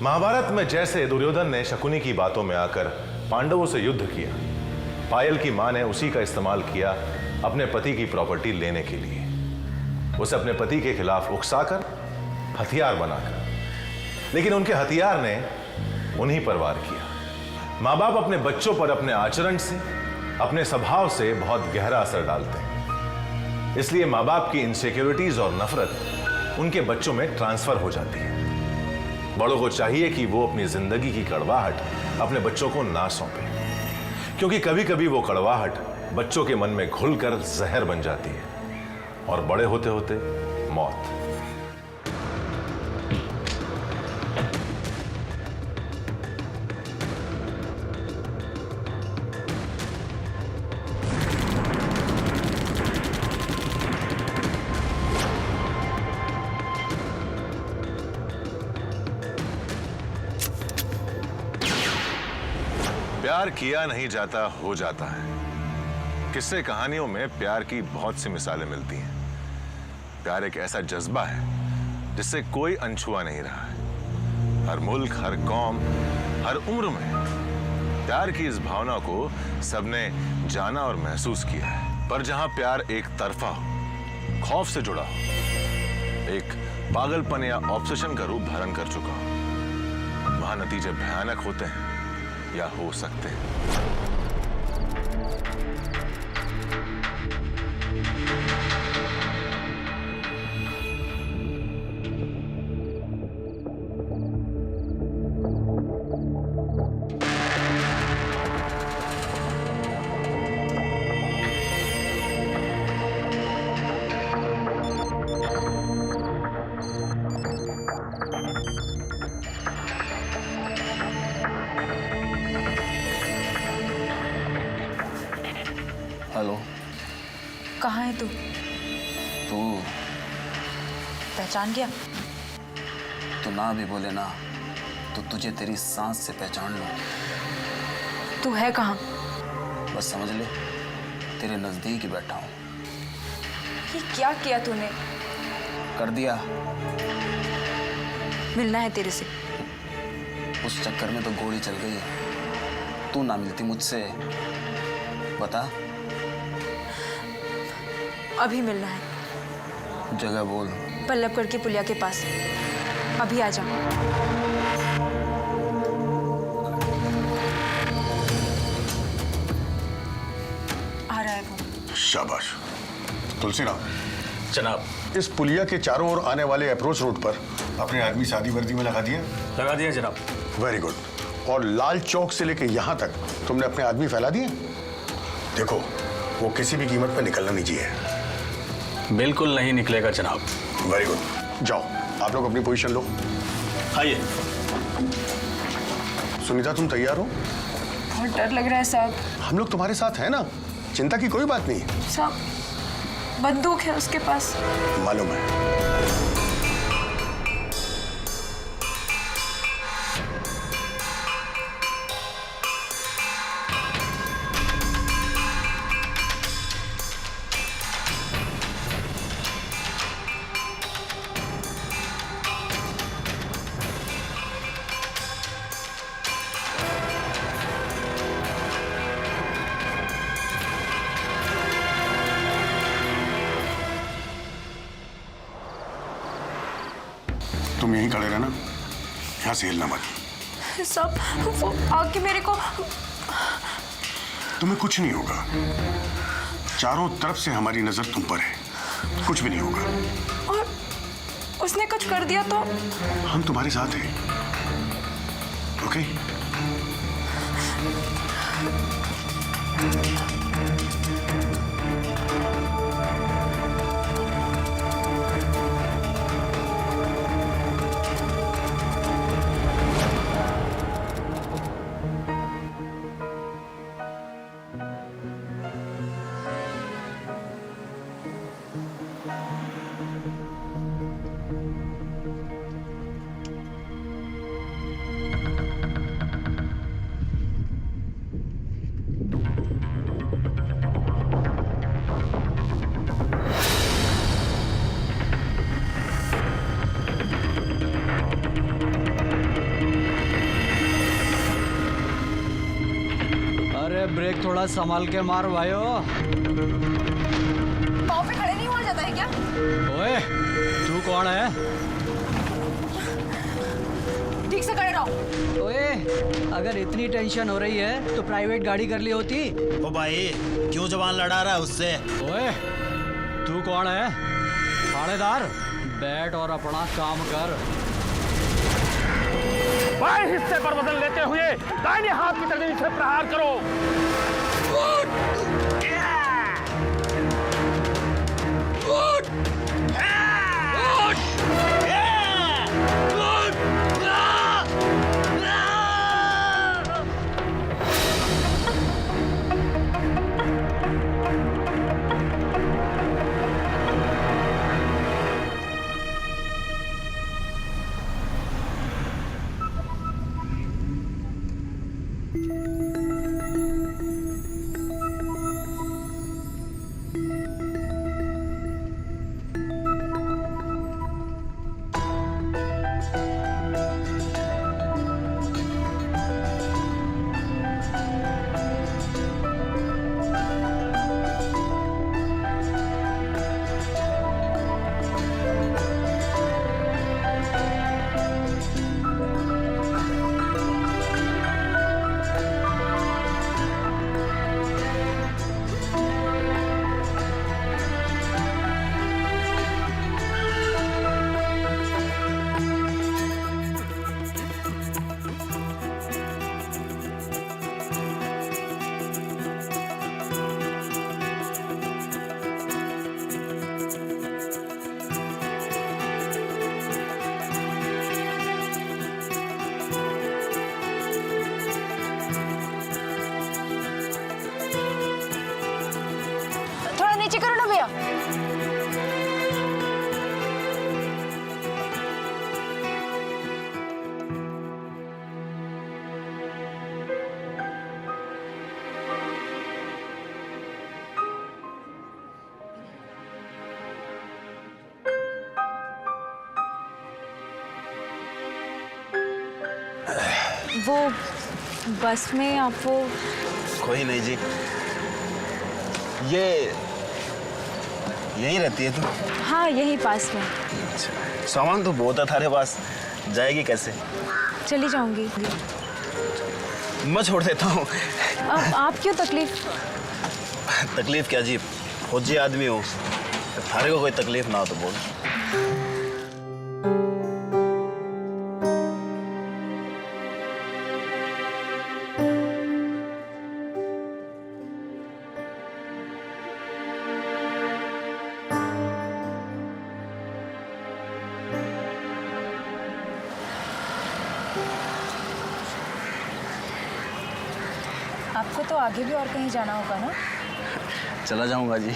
महाभारत में जैसे दुर्योधन ने शकुनी की बातों में आकर पांडवों से युद्ध किया, पायल की मां ने उसी का इस्तेमाल किया अपने पति की प्रॉपर्टी लेने के लिए। उसे अपने पति के खिलाफ उकसाकर, हथियार बनाकर, लेकिन उनके हथियार ने उन्हीं पर वार किया। माँ बाप अपने बच्चों पर अपने आचरण से, अपने स्वभाव से बहुत गहरा असर डालते हैं। इसलिए माँ बाप की इनसिक्योरिटीज और नफरत उनके बच्चों में ट्रांसफर हो जाती है। बड़ों को चाहिए कि वो अपनी जिंदगी की कड़वाहट अपने बच्चों को ना सौंपे, क्योंकि कभी कभी वो कड़वाहट बच्चों के मन में घुलकर जहर बन जाती है और बड़े होते होते मौत। प्यार किया नहीं जाता, हो जाता है। किस्से कहानियों में प्यार की बहुत सी मिसालें मिलती हैं। प्यार एक ऐसा जज्बा है जिससे कोई अनछुआ नहीं रहा है। हर मुल्क, हर कौम, हर उम्र में प्यार की इस भावना को सबने जाना और महसूस किया है। पर जहां प्यार एक तरफा हो, खौफ से जुड़ा हो, एक पागलपन या ऑब्सेशन का रूप धारण कर चुका हो, वहां नतीजे भयानक होते हैं या हो सकते हैं। हेलो, कहाँ है तू? तू पहचान गया? तू ना भी बोले ना तो तुझे तेरी सांस से पहचान लो। तू है कहाँ? बस समझ ले, तेरे नजदीक ही बैठा हूँ। ये क्या किया तूने? कर दिया। मिलना है तेरे से। उस चक्कर में तो गोली चल गई है। तू ना मिलती मुझसे, बता। अभी मिलना है। जगह बोल। पल्लवगढ़ की पुलिया के पास। अभी आ जा। आ रहा है वो। शाबाश। तुलसीराम जनाब, इस पुलिया के चारों ओर आने वाले अप्रोच रोड पर अपने आदमी शादी वर्दी में लगा दिया? लगा दिया जनाब। Very good. और लाल चौक से लेके यहाँ तक तुमने अपने आदमी फैला दिए? देखो, वो किसी भी कीमत पर निकलना नहीं चाहिए। बिल्कुल नहीं निकलेगा जनाब। Very good. जाओ, आप लोग अपनी पोजीशन लो। आइए। सुनीता, तुम तैयार हो? बहुत डर लग रहा है साहब। हम लोग तुम्हारे साथ हैं ना, चिंता की कोई बात नहीं। साहब, बंदूक है उसके पास। मालूम है। तुम यहीं खड़े रहना, यहाँ से हिलना मत। साहब, वो आके मेरे को तुम्हें कुछ नहीं होगा। चारों तरफ से हमारी नजर तुम पर है, कुछ भी नहीं होगा। और उसने कुछ कर दिया तो? हम तुम्हारे साथ हैं, ओके? ब्रेक थोड़ा संभाल के मार भाइयों। पाँव पे खड़े नहीं हुआ जाता है क्या? ओए, तू कौन है? ठीक से खड़े रहो। ओए, अगर इतनी टेंशन हो रही है तो प्राइवेट गाड़ी कर ली होती। ओ भाई, क्यों जवान लड़ा रहा है उससे? ओए, तू कौन है? थानेदार, बैठ और अपना काम कर। बाएं हिस्से पर वजन लेते हुए दाहिने हाथ की तर्जनी से प्रहार करो। नीचे करो ना भैया। वो बस में आपको? कोई नहीं जी, ये यहीं रहती है तू? हाँ, यहीं पास में। अच्छा, सामान तो बहुत है थारे पास, जाएगी कैसे? चली जाऊंगी। मैं छोड़ देता हूँ। आप क्यों तकलीफ? तकलीफ क्या जी, फौजी आदमी हो, थारे को कोई तकलीफ ना हो तो बोल। आपको तो आगे भी और कहीं जाना होगा ना? चला जाऊंगा जी।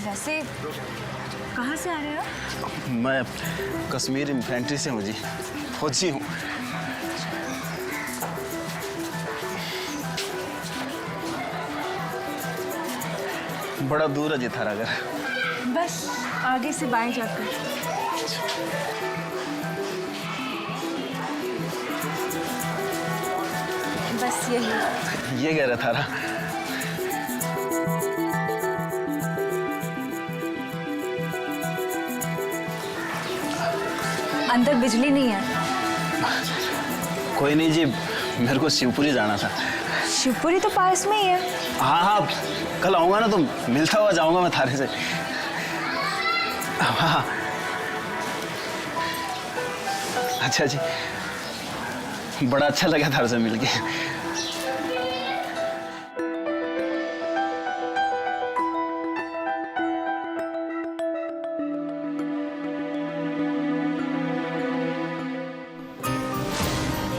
वैसे कहाँ से आ रहे हो? मैं कश्मीर इन्फेंट्री से हूँ जी, फौजी हूँ। बड़ा दूर है जी थारा घर। बस आगे से बाएं जाकर। बस यही। ये कह रहा थारा। अंदर बिजली नहीं है। कोई नहीं जी, मेरे को शिवपुरी जाना था। शिवपुरी तो पास में ही है। हाँ हाँ, कल आऊँगा ना तो मिलता हुआ जाऊँगा मैं थारे से। हाँ। अच्छा जी, बड़ा अच्छा लगा थारे से मिलके।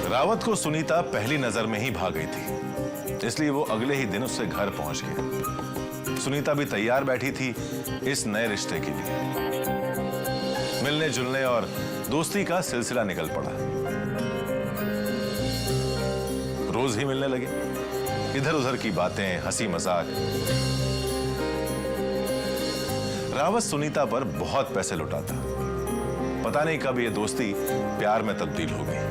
रावत को सुनीता पहली नजर में ही भाग गई थी, इसलिए वो अगले ही दिन उससे घर पहुंच गया। सुनीता भी तैयार बैठी थी इस नए रिश्ते के लिए। मिलने जुलने और दोस्ती का सिलसिला निकल पड़ा। रोज ही मिलने लगे, इधर उधर की बातें, हंसी मजाक। रावत सुनीता पर बहुत पैसे लुटाता। पता नहीं कब ये दोस्ती प्यार में तब्दील हो गई।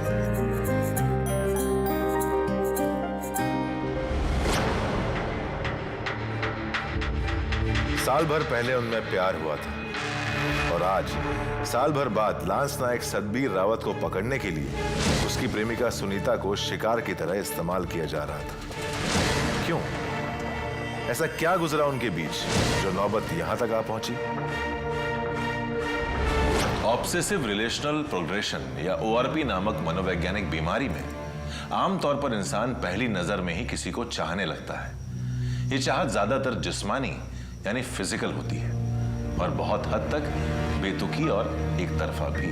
साल भर पहले उनमें प्यार हुआ था और आज साल भर बाद लांस नायक सतबीर रावत को पकड़ने के लिए उसकी प्रेमिका सुनीता को शिकार की तरह इस्तेमाल किया जा रहा था। क्यों? ऐसा क्या गुजरा उनके बीच जो नौबत यहां तक आ पहुंची? ऑब्सेसिव रिलेशनल प्रोग्रेशन या ORP नामक मनोवैज्ञानिक बीमारी में आमतौर पर इंसान पहली नजर में ही किसी को चाहने लगता है। ये चाहत ज्यादातर जिस्मानी यानी फिजिकल होती है और बहुत हद तक बेतुकी और एक तरफा भी।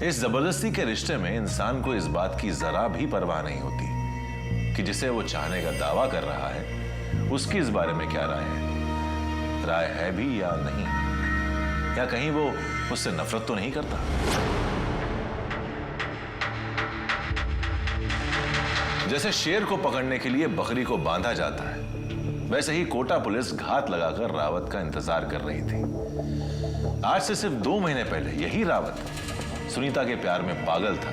इस जबरदस्ती के रिश्ते में इंसान को इस बात की जरा भी परवाह नहीं होती कि जिसे वो चाहने का दावा कर रहा है उसकी इस बारे में क्या राय है भी या नहीं, या कहीं वो उससे नफरत तो नहीं करता। जैसे शेर को पकड़ने के लिए बकरी को बांधा जाता है, वैसे ही कोटा पुलिस घात लगाकर रावत का इंतजार कर रही थी। आज से सिर्फ 2 महीने पहले यही रावत सुनीता के प्यार में पागल था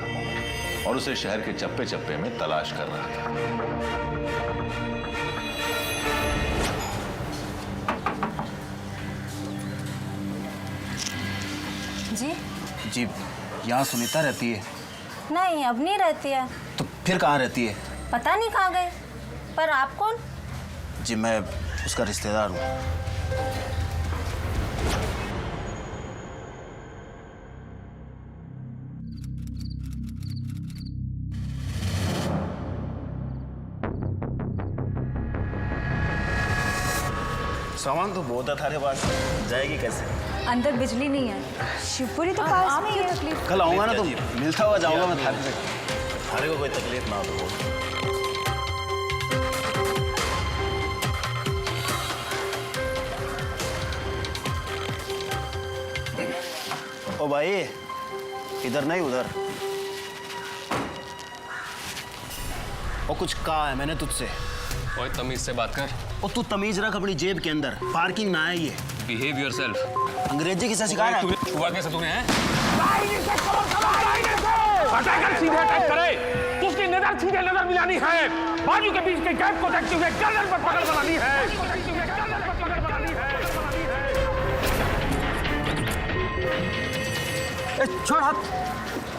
और उसे शहर के चप्पे चप्पे में तलाश कर रहा था। जी जी, यहाँ सुनीता रहती है? नहीं, अब नहीं रहती है। तो फिर कहाँ रहती है? पता नहीं कहाँ गए। पर आप कौन? जी, मैं उसका रिश्तेदार हूँ। सामान तो बहुत है थारे पास, जाएगी कैसे? अंदर बिजली नहीं है। शिवपुरी तो पास में ही है। तकलीफ कल आऊँगा ना तो मिलता हुआ जाऊँगा मैं थारे से। थारे को कोई तकलीफ ना हो तो। ओ भाई, इधर नहीं उधर। ओ कुछ कहा है मैंने तुझसे? ओए तमीज से बात कर। ओ तू तमीज रख अपनी जेब के अंदर, पार्किंग ना है ये। Behave yourself. अंग्रेजी किसे सिखा रहा है? छुआ कैसे तूने है? अटैकर सीधे अटैक करे, उसकी नजर सीधे नजर मिलानी है। बाजू के बीच के गैप को देखते हुए गर्दन पर पकड़ बनानी है। छोड़ हाथ,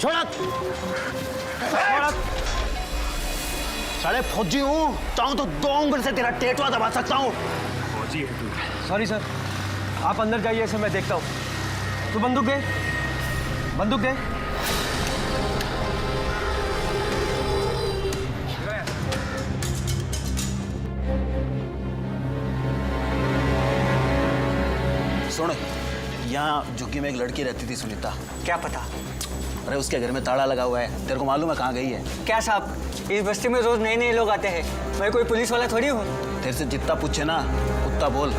छोड़ हाथ, छोड़ हाथ। साले फौजी हूँ, चाहूँ तो 2 उंगली से तेरा टेटवा दबा सकता हूँ। फौजी है तू। सॉरी सर, आप अंदर जाइए, ऐसे मैं देखता हूँ। तू बंदूक दे, बंदूक दे। सुन, यहाँ झुग्गी में एक लड़की रहती थी सुनीता। क्या पता? अरे उसके घर में ताला लगा हुआ है, तेरे को मालूम है कहाँ गई है? क्या साहब, इस बस्ती में रोज नए नए लोग आते हैं। मैं कोई पुलिस वाला थोड़ी हूँ। तेरे से जितना पूछे ना उतना बोल।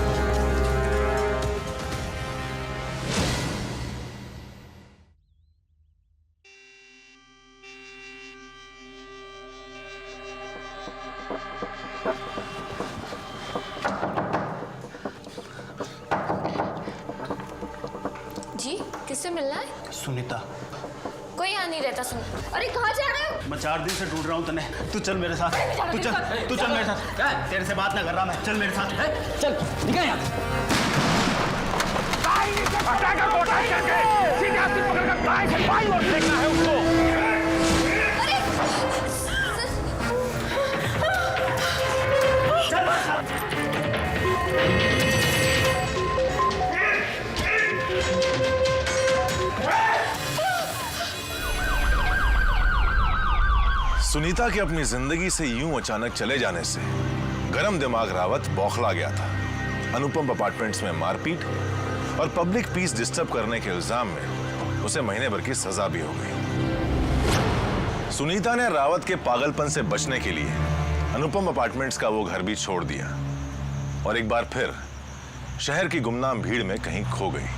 जी, किससे मिलना है? सुनीता। कोई यहाँ नहीं रहता। सुन, अरे कहाँ जा रहे हो? मैं 4 दिन से ढूंढ रहा हूँ तने। तू चल मेरे साथ, तू चल मेरे साथ। तेरे से बात ना कर रहा मैं, चल मेरे साथ। चल निकल यहाँ। अटैकर को अटैक करके सीधे हाथी पकड़कर दाएं से बाईं ओर फेंकना है उसको। सुनीता के अपनी जिंदगी से यूं अचानक चले जाने से गरम दिमाग रावत बौखला गया था। अनुपम अपार्टमेंट्स में मारपीट और पब्लिक पीस डिस्टर्ब करने के इल्जाम में उसे महीने भर की सजा भी हो गई। सुनीता ने रावत के पागलपन से बचने के लिए अनुपम अपार्टमेंट्स का वो घर भी छोड़ दिया और एक बार फिर शहर की गुमनाम भीड़ में कहीं खो गई।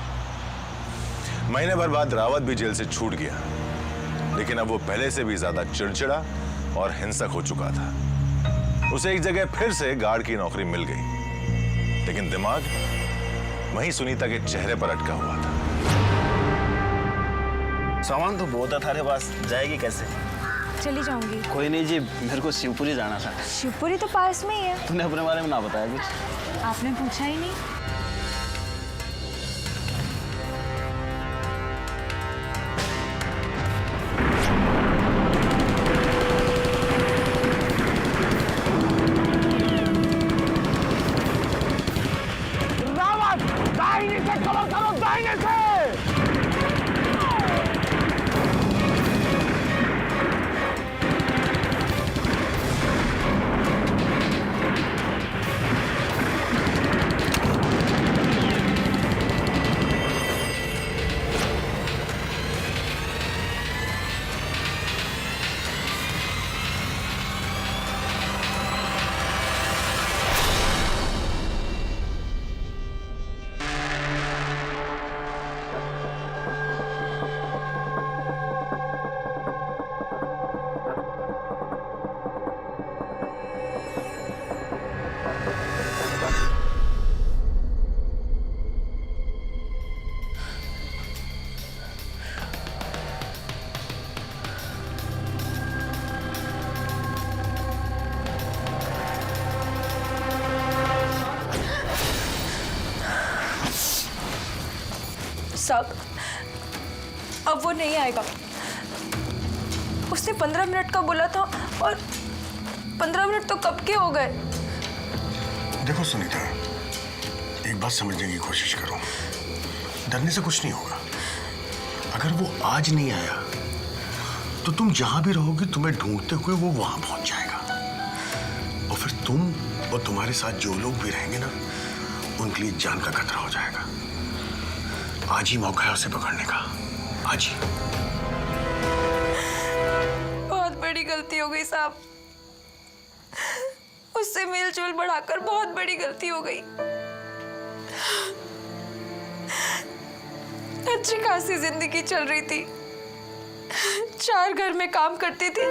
महीने भर बाद रावत भी जेल से छूट गया, लेकिन अब वो पहले से भी ज्यादा चिड़चिड़ा और हिंसक हो चुका था। उसे एक जगह फिर से गार्ड की नौकरी मिल गई, लेकिन दिमाग वहीं सुनीता के चेहरे पर अटका हुआ था। सामान तो बहुत था थारे पास, जाएगी कैसे? चली जाऊंगी। कोई नहीं जी, मेरे को शिवपुरी जाना था। शिवपुरी तो पास में ही है। तूने अपने बारे में ना बताया कुछ? आपने पूछा ही नहीं। दाहिने से कवर करो, दाहिने से। साहब, अब वो नहीं आएगा। उसने 15 मिनट का बोला था और 15 मिनट तो कब के हो गए। देखो सुनीता, एक बात समझने की कोशिश करो। डरने से कुछ नहीं होगा। अगर वो आज नहीं आया तो तुम जहां भी रहोगी तुम्हें ढूंढते हुए वो वहां पहुंच जाएगा, और फिर तुम और तुम्हारे साथ जो लोग भी रहेंगे ना, उनके लिए जान का खतरा हो जाएगा। आज ही मौका है उसे पकड़ने का, आज ही। बहुत बड़ी गलती हो गई साहब, उससे मेलजोल बढ़ाकर बहुत बड़ी गलती हो गई। अच्छी खासी जिंदगी चल रही थी, 4 घर में काम करती थी,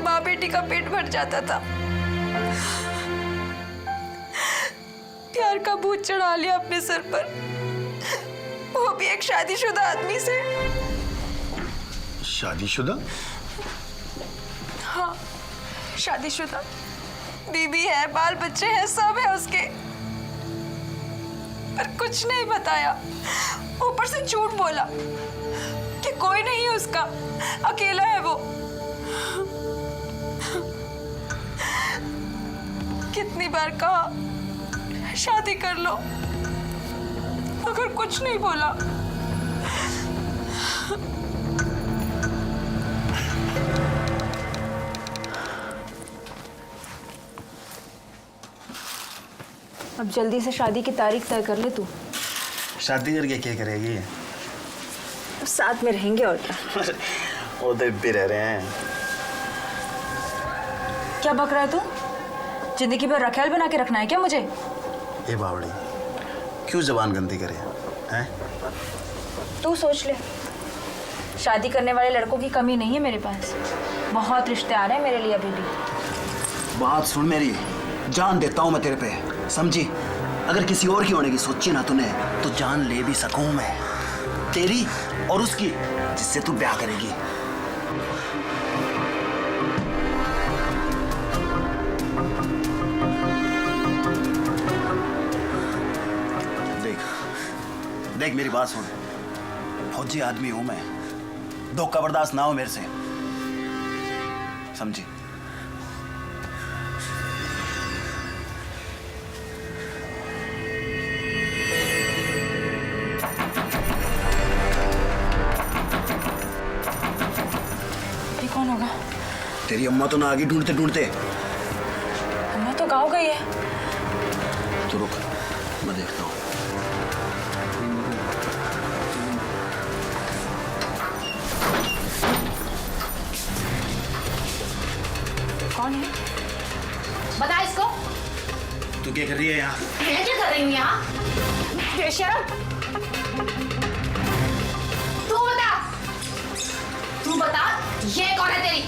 माँ बेटी का पेट भर जाता था। प्यार का भूत चढ़ा लिया अपने सर पर, वो भी एक शादीशुदा आदमी से। शादीशुदा? हाँ, शादीशुदा। बीबी है, बाल बच्चे हैं, सब है उसके, पर कुछ नहीं बताया। ऊपर से झूठ बोला कि कोई नहीं है उसका, अकेला है वो। कितनी बार कहा शादी कर लो, मगर कुछ नहीं बोला। अब जल्दी से शादी की तारीख तय कर ले तू। शादी करके क्या करेगी? अब साथ में रहेंगे और क्या। वो तो भी रह रहे हैं। क्या बक रहा है तू? जिंदगी भर रखेल बना के रखना है क्या मुझे? ये बावड़ी, क्यों जबान गंदी करे हैं? तू सोच ले, शादी करने वाले लड़कों की कमी नहीं है मेरे पास। बहुत रिश्ते आ रहे हैं मेरे लिए अभी भी। बात सुन मेरी, जान देता हूँ मैं तेरे पे, समझी? अगर किसी और की होने की सोची ना तूने, तो जान ले भी सकूं मैं, तेरी और उसकी, जिससे तू ब्याह करेगी। देख, देख मेरी बात सुन, फौजी आदमी हूं मैं, धोखा बर्दाश्त ना हो मेरे से, समझी? ये कौन होगा? तेरी अम्मा तो ना आगे ढूंढते ढूंढते। अम्मा तो गाँव गई है। तो रुक, मैं देखता हूँ। कौन है? बता इसको। तू क्या कर रही है यहाँ? मैं क्या कर रही हूँ यहाँ? बेशरम। तू बता, ये कौन है तेरी?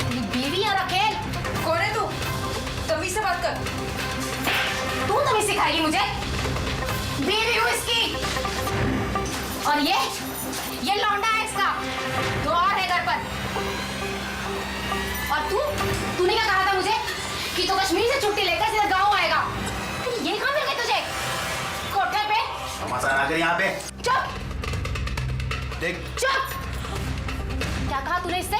तेरी बीवी या रखेल? कौन है तू? तमीज से बात कर। तू तमीज सिखाएगी मुझे? बीवी हूँ इसकी। और ये लौंडा है इसका। दो और है घर पर। और तूने क्या कहा था मुझे कि तू कश्मीर से छुट्टी लेकर सीधा गाँव आएगा? ये कहाँ मिल गए तुझे? कोठे पे? समाचार आ गए यहाँ पे। चुप। देख। चुप। क्या कहा तूने इससे?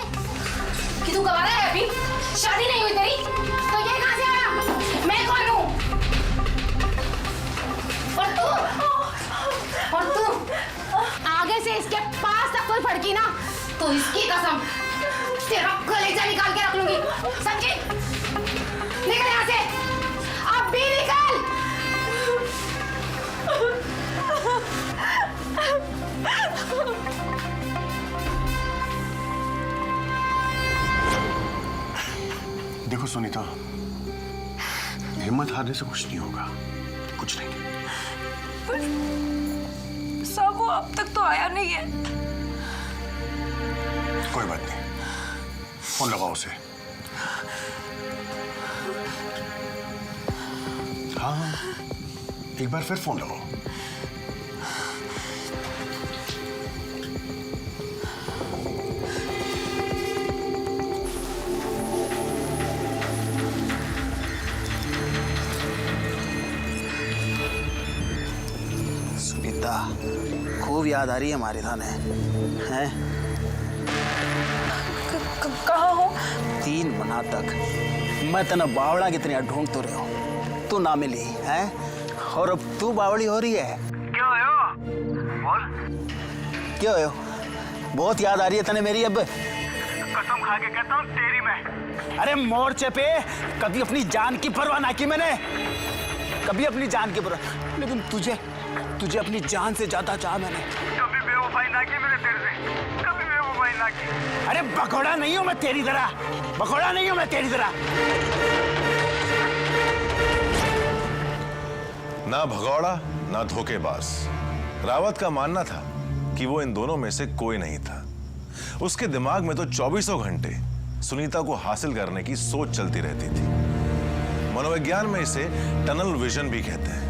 कि तू गवारा है अभी? शादी नहीं हुई तेरी? तो ये कहाँ से आया? मैं कौन हूँ? और तू आगे से इसके पास तक कोई फड़की ना तो इसकी कसम तेरा कलेजा निकाल के रख लूंगी, समझी? निकल यहाँ से, अब भी निकल। देखो सुनीता, हिम्मत हारने से कुछ नहीं होगा, कुछ नहीं। साहब वो अब तक तो आया नहीं है। कोई बात नहीं, फोन लगाओ उसे। हाँ, एक बार फिर फोन लगाओ। सुनीता, खूब याद आ रही है हमारी थाने, हैं? कहाँ हो? 3 महीना तक मैं तना बावड़ा की तरह ढूंढ तो रही हूँ, तू ना मिली, हैं? और अब तू बावड़ी हो रही है। क्या हो? बोल। क्यों हो? बहुत याद आ रही है तने मेरी अब। कसम खा के कहता हूँ तेरी मैं। अरे मोर्चे पे कभी अपनी जान की परवाह ना की मैंने, कभी अपनी जान की परवाह, लेकिन तुझे अपनी जान से ज्यादा चाहा मैंने। कभी बेवफाई ना की मैंने तेरे से, कभी बेवफाई ना की। अरे बकौड़ा नहीं हूं मैं तेरी तरह, बकौड़ा नहीं हूं मैं तेरी तरह। ना भगौड़ा ना धोखेबाज। रावत का मानना था कि वो इन दोनों में से कोई नहीं था। उसके दिमाग में तो 24 घंटे सुनीता को हासिल करने की सोच चलती रहती थी। मनोविज्ञान में इसे टनल विजन भी कहते हैं।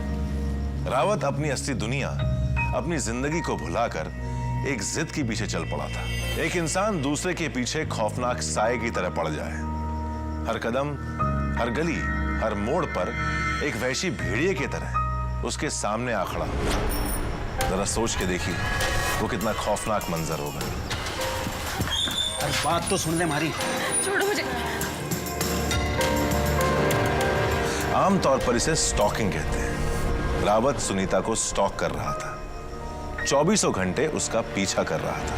रावत अपनी असली दुनिया, अपनी जिंदगी को भुलाकर एक जिद के पीछे चल पड़ा था। एक इंसान दूसरे के पीछे खौफनाक साए की तरह पड़ जाए। हर कदम, हर गली, हर मोड़ पर एक वहशी भेड़िए की तरह उसके सामने आ खड़ा। जरा सोच के देखिए वो कितना खौफनाक मंजर होगा। अरे बात तो सुन ले हमारी। छोड़ो मुझे। आमतौर पर इसे स्टॉकिंग कहते हैं। रावत सुनीता को स्टॉक कर रहा था, 24 घंटे उसका पीछा कर रहा था।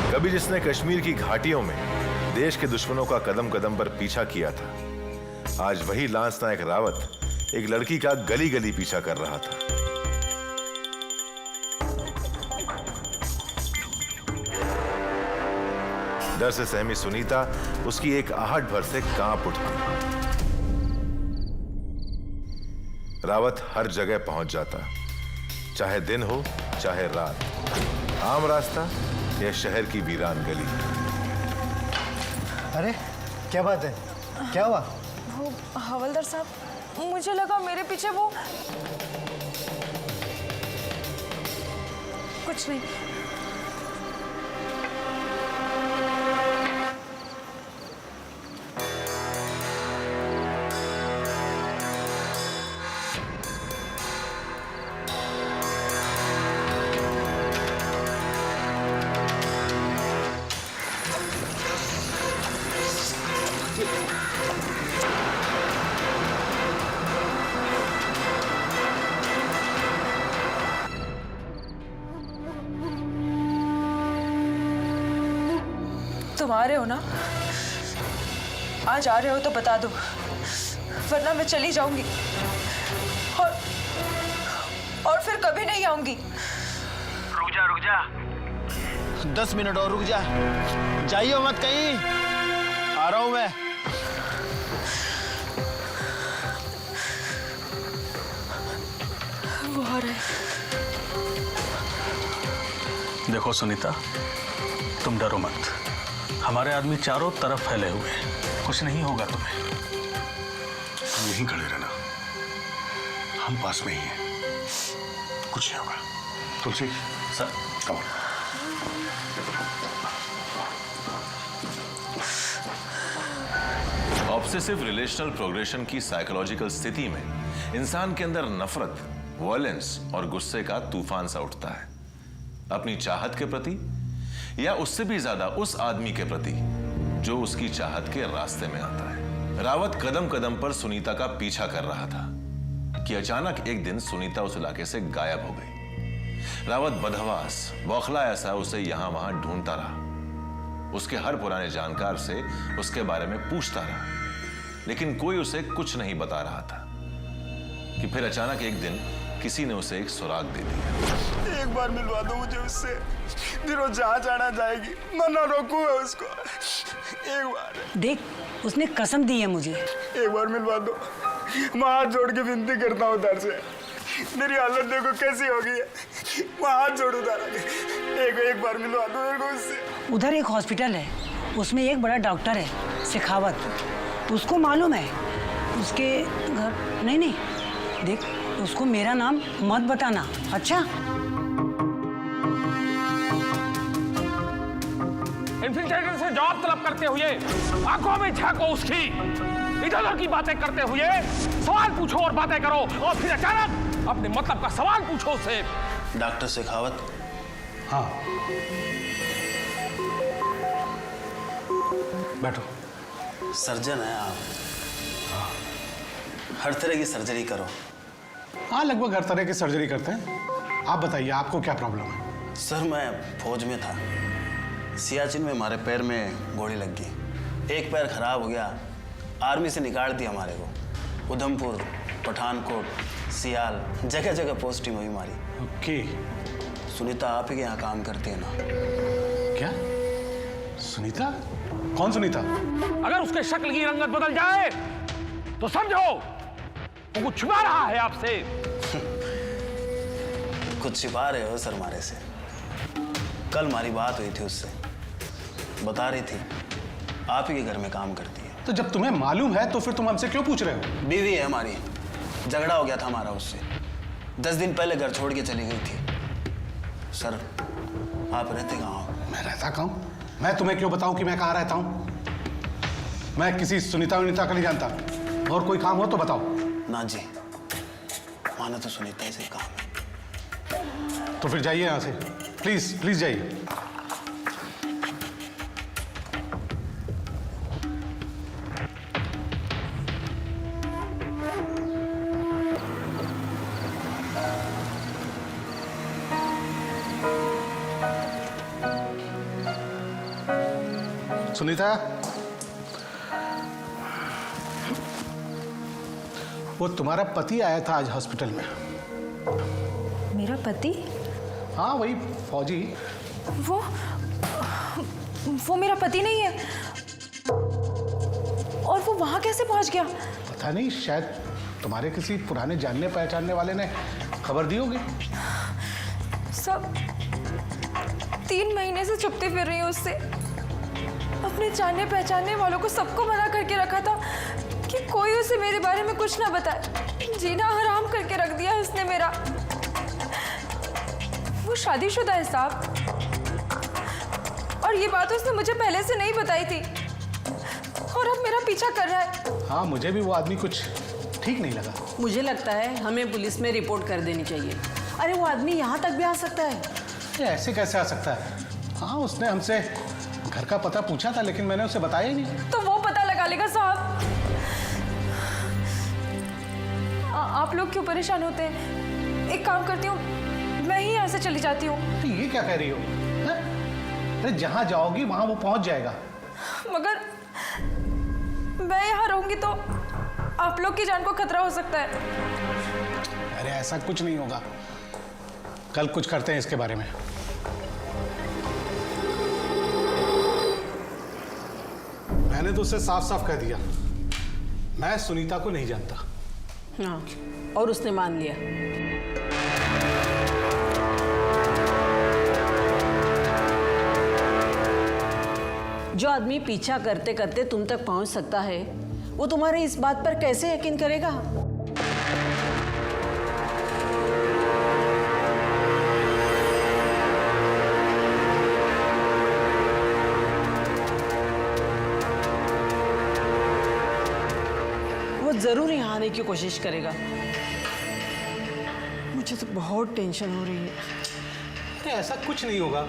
कभी जिसने कश्मीर की घाटियों में देश के दुश्मनों का कदम कदम पर पीछा किया था, आज वही लांस नायक रावत एक लड़की का गली गली पीछा कर रहा था। डर से सहमी सुनीता उसकी एक आहट भर से कांप उठती। रावत हर जगह पहुंच जाता, चाहे दिन हो चाहे रात, आम रास्ता या शहर की वीरान गली। अरे क्या बात है, क्या हुआ? वो हवलदार साहब, मुझे लगा मेरे पीछे वो कुछ नहीं। तुम आ रहे हो ना? आज आ रहे हो तो बता दो, वरना मैं चली जाऊंगी और फिर कभी नहीं आऊंगी। रुक जा 10 मिनट और रुक जा, जाइए मत कहीं, आ रहा हूं मैं। वो आ रहे। देखो सुनीता, तुम डरो मत, हमारे आदमी चारों तरफ फैले हुए हैं, कुछ नहीं होगा तुम्हें। तुम यहीं खड़े रहना, हम पास में ही हैं, कुछ नहीं होगा। तुलसी सर, कम। ऑब्सेसिव रिलेशनल प्रोग्रेशन की साइकोलॉजिकल स्थिति में इंसान के अंदर नफरत, वॉयलेंस और गुस्से का तूफान सा उठता है, अपनी चाहत के प्रति या उससे भी ज्यादा उस आदमी के प्रति जो उसकी चाहत के रास्ते में आता है। रावत कदम कदम पर सुनीता का पीछा कर रहा था कि अचानक एक दिन सुनीता उस इलाके से गायब हो गई। रावत बदहवास, बौखलाया सा उसे यहां वहां ढूंढता रहा, उसके हर पुराने जानकार से उसके बारे में पूछता रहा, लेकिन कोई उसे कुछ नहीं बता रहा था कि फिर अचानक एक दिन किसी ने उसे एक सुराग दे दिया। एक बार मिलवा दो मुझे उससे, फिर वो जहाँ जाना जाएगी, मैं ना रोकूंगा उसको। एक बार देख, उसने कसम दी है मुझे। एक बार मिलवा दो, मैं हाथ जोड़ के विनती करता हूँ उधर से। मेरी हालत देखो कैसी हो गई है, मैं हाथ जोड़ उधर एक बार मिलवा दो मेरे को उससे। उधर एक हॉस्पिटल है, उसमें एक बड़ा डॉक्टर है शेखावत, उसको मालूम है उसके घर। नहीं देख, उसको मेरा नाम मत बताना, अच्छा? इन्फिल्ट्रेटर से जवाब तलब करते हुए आंखों में झांको उसकी, इधर उधर की बातें करते हुए सवाल पूछो और बातें करो, और फिर अचानक अपने मतलब का सवाल पूछो उसे। डॉक्टर शेखावत? हाँ, बैठो। सर्जन है आप? हर तरह की सर्जरी करो? हाँ, लगभग हर तरह की सर्जरी करते हैं। आप बताइए, आपको क्या प्रॉब्लम है? सर, मैं फौज में था, सियाचिन में हमारे पैर में गोली लग गई, एक पैर खराब हो गया, आर्मी से निकाल दिया हमारे को। उधमपुर, पठानकोट, सियाल, जगह जगह पोस्टिंग हुई हमारी। ओके। सुनीता आप ही के यहाँ काम करती है ना? क्या? सुनीता? कौन सुनीता? अगर उसके शक्ल की रंगत बदल जाए तो समझो वो कुछ छुपा रहा है आपसे। कुछ छिपा रहे हो सर हमारे से? कल हमारी बात हुई थी उससे, बता रही थी आप ही के घर में काम करती है। तो जब तुम्हें मालूम है तो फिर तुम हमसे क्यों पूछ रहे हो? बीवी है हमारी, झगड़ा हो गया था हमारा उससे, 10 दिन पहले घर छोड़ के चली गई थी। सर, आप रहते कहाँ हो? मैं रहता कहाँ हूँ? मैं तुम्हें क्यों बताऊं कि मैं कहाँ रहता हूँ? मैं किसी सुनीता का नहीं जानता, और कोई काम हो तो बताओ। ना जी, माना तो सुनीता से काम है। तो फिर जाइए यहाँ से, प्लीज प्लीज जाइए। सुनीता, वो तुम्हारा पति आया था आज हॉस्पिटल में। मेरा पति? हाँ, वही फौजी। वो मेरा पति नहीं है। और वो वहां कैसे पहुंच गया? पता नहीं, शायद तुम्हारे किसी पुराने जानने पहचानने वाले ने खबर दी होगी। सब 3 महीने से छुपती फिर रही हूँ उससे। अपने जानने पहचानने वालों को सबको मना करके रखा था कि कोई उसे मेरे बारे में कुछ ना बताए। जीना हराम करके रख दिया उसने मेरा। वो शादीशुदा है साहब, और ये बात उसने मुझे पहले से नहीं बताई थी, और अब मेरा पीछा कर रहा है। हाँ, मुझे भी वो आदमी कुछ ठीक नहीं लगा। मुझे लगता है हमें पुलिस में रिपोर्ट कर देनी चाहिए। अरे वो आदमी यहाँ तक भी आ सकता है? ये ऐसे कैसे आ सकता है? हाँ, उसने हमसे घर का पता पूछा था, लेकिन मैंने उसे बताया ही नहीं। तो वो पता लगा लेगा साहब। आप लोग क्यों परेशान होते हैं? एक काम करती हूँ, मैं ही यहाँ से चली जाती हूँ। तो ये क्या कह रही हो? अरे जहाँ जाओगी वहाँ वो पहुँच जाएगा। मगर मैं यहाँ रहूंगी तो आप लोग की जान को खतरा हो सकता है। अरे ऐसा कुछ नहीं होगा, कल कुछ करते हैं इसके बारे में। मैंने तो उससे साफ साफ कह दिया, मैं सुनीता को नहीं जानता। हाँ, और उसने मान लिया। जो आदमी पीछा करते करते तुम तक पहुंच सकता है, वो तुम्हारे इस बात पर कैसे यकीन करेगा? वो जरूर यहाँ आने की कोशिश करेगा। मुझे तो बहुत टेंशन हो रही है। अरे ऐसा कुछ नहीं होगा।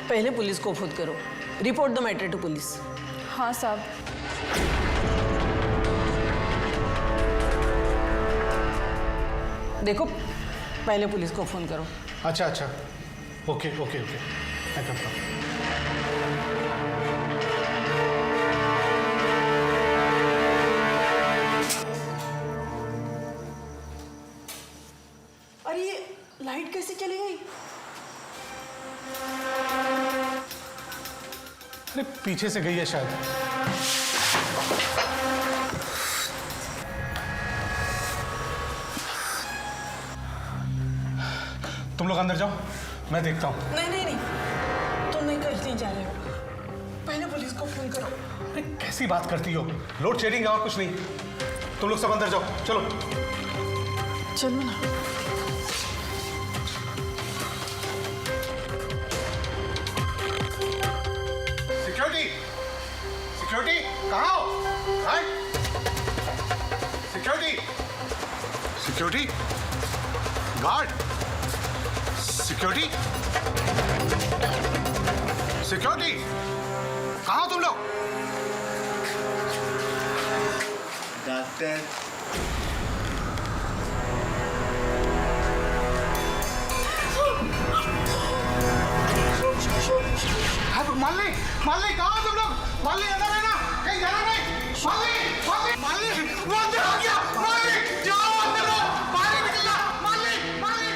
पहले पुलिस को फोन करो, report the matter to police. हाँ साहब। देखो, पहले पुलिस को फोन करो। अच्छा अच्छा, ओके ओके ओके, मैं करता हूँ। अरे ये लाइट कैसे चली गई? अरे पीछे से गई है शायद। तुम लोग अंदर जाओ, मैं देखता हूँ। नहीं नहीं नहीं, तुम नहीं कहीं नहीं जा रहे हो। पहले पुलिस को फोन करो। अरे कैसी बात करती हो? लोड शेडिंग है और कुछ नहीं। तुम लोग सब अंदर जाओ, चलो चलो ना। सिक्योरिटी, सिक्योरिटी कहाँ हो? Security, security guard, security, security कहाँ हो तुम लोग? डॉक्टर, मालिनी, मालिनी कहाँ हो तुम लोग? मालिनी अंदर है ना? कहीं जाना नहीं? मालिनी, मालिनी, मालिनी, वो अंदर आ गया। मालिनी, जाओ अंदर हो। मालिनी निकल जा। मालिनी, मालिनी,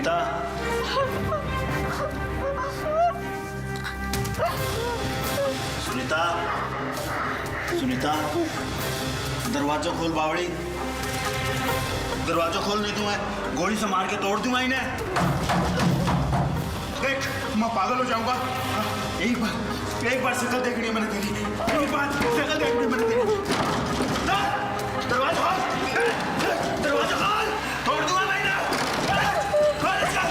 सुनीता, सुनीता, सुनीता, दरवाजा खोल बावड़ी, दरवाजा खोल, नहीं तो मैं गोली से मार के तोड़ दूंगा इन्हें। देख, मैं पागल हो जाऊंगा। एक बार शक्ल देखनी है मैंने तेरी, एक बार शक्ल देखनी है मैंने तेरी। दरवाजा खोल, दरवाजा खोल, तोड़ दूंगा मैं इन्हें। खोल इसका।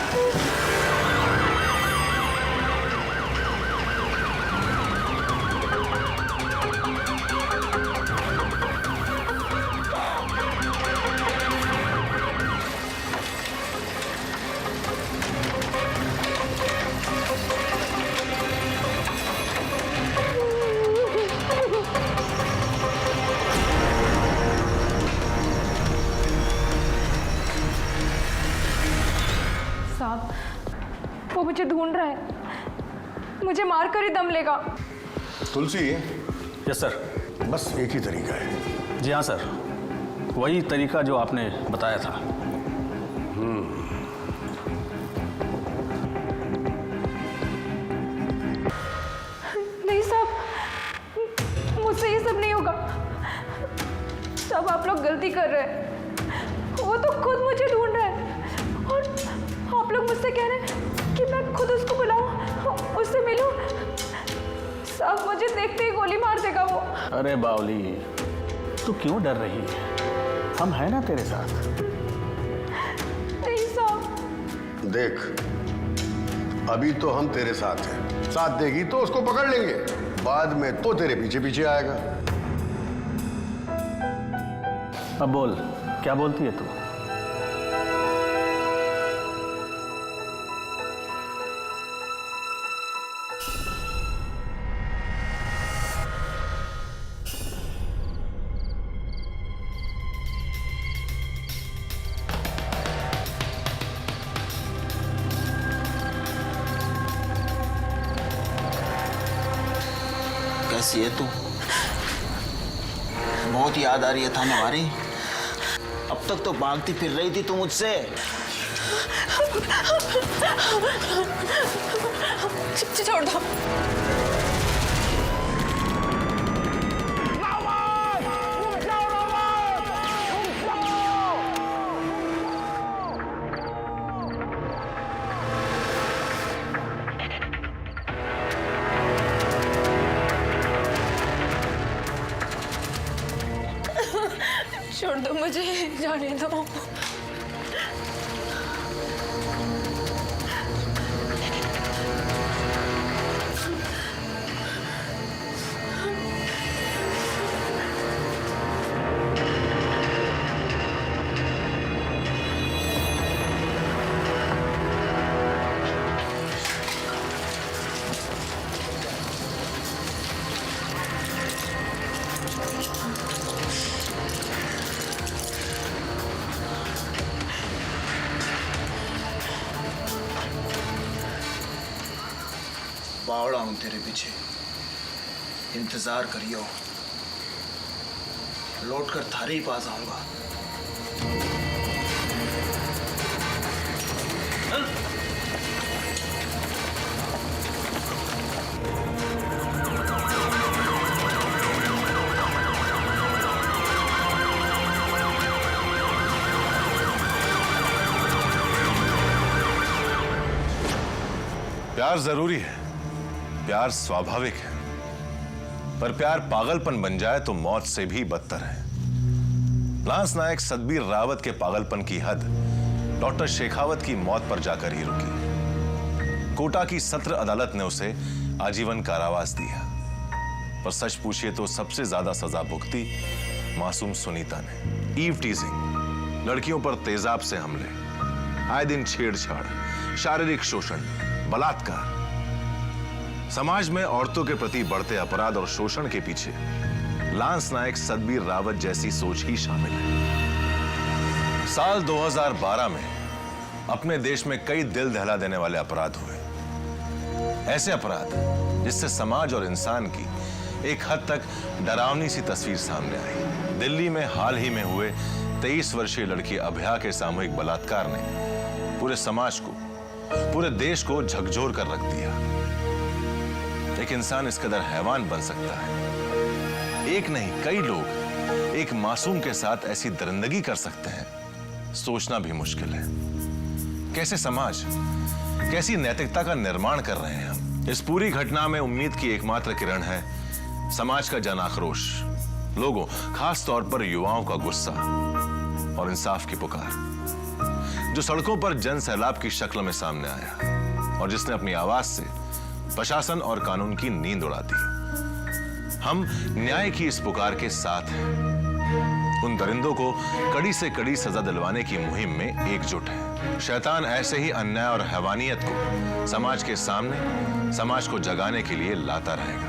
वो मुझे ढूंढ रहा है, मुझे मार कर ही दम लेगा। तुलसी, यस सर। बस एक ही तरीका है। जी हाँ सर, वही तरीका जो आपने बताया था। नहीं साहब, मुझसे ये सब नहीं होगा। सब आप लोग गलती कर रहे हैं। वो तो खुद मुझे ढूंढ रहा है और आप लोग मुझसे कह रहे हैं कि मैं खुद उसको बुलाऊं, उससे मिलूं। सब मुझे देखते ही गोली मार देगा वो। अरे बावली, तू क्यों डर रही है? हम हैं ना तेरे साथ। नहीं साहब। देख, अभी तो हम तेरे साथ हैं। साथ देगी तो उसको पकड़ लेंगे, बाद में तो तेरे पीछे पीछे आएगा। अब बोल, क्या बोलती है तू? कैसी है तू? बहुत याद आ रही है थाने वाली। अब तक तो भागती फिर रही थी तू मुझसे। छोड़ दो। छोड़ दो मुझे, जाने दो। बावड़ा हूं तेरे पीछे, इंतजार करियो, लौटकर थारे ही पास आऊंगा। प्यार जरूरी है, प्यार स्वाभाविक है, पर प्यार पागलपन बन जाए तो मौत से भी बदतर है। लांस नायक सतबीर रावत के पागलपन की हद डॉक्टर शेखावत की मौत पर जाकर ही रुकी। कोटा की सत्र अदालत ने उसे आजीवन कारावास दिया, पर सच पूछिए तो सबसे ज्यादा सजा भुगती मासूम सुनीता ने। ईव टीजिंग, लड़कियों पर तेजाब से हमले, आए दिन छेड़छाड़, शारीरिक शोषण, बलात्कार। समाज में औरतों के प्रति बढ़ते अपराध और शोषण के पीछे लांस नायक सतबीर रावत जैसी सोच ही शामिल है। साल 2012 में अपने देश में कई दिल दहला देने वाले अपराध हुए, ऐसे अपराध जिससे समाज और इंसान की एक हद तक डरावनी सी तस्वीर सामने आई। दिल्ली में हाल ही में हुए 23 वर्षीय लड़की अभया के सामूहिक बलात्कार ने पूरे समाज को, पूरे देश को झकझोर कर रख दिया। एक इंसान इस कदर हैवान बन सकता है, एक नहीं कई लोग एक मासूम के साथ ऐसी दरिंदगी कर सकते हैं, सोचना भी मुश्किल है। कैसे समाज, कैसी नैतिकता का निर्माण कर रहे हैं हम। इस पूरी घटना में उम्मीद की एकमात्र किरण है समाज का जन आक्रोश, लोगों, खास तौर पर युवाओं का गुस्सा और इंसाफ की पुकार, जो सड़कों पर जन सैलाब की शक्ल में सामने आया और जिसने अपनी आवाज से प्रशासन और कानून की नींद उड़ा दी। हम न्याय की इस पुकार के साथ हैं, उन दरिंदों को कड़ी से कड़ी सजा दिलवाने की मुहिम में एकजुट हैं। शैतान ऐसे ही अन्याय और हैवानियत को समाज के सामने, समाज को जगाने के लिए लाता रहेगा।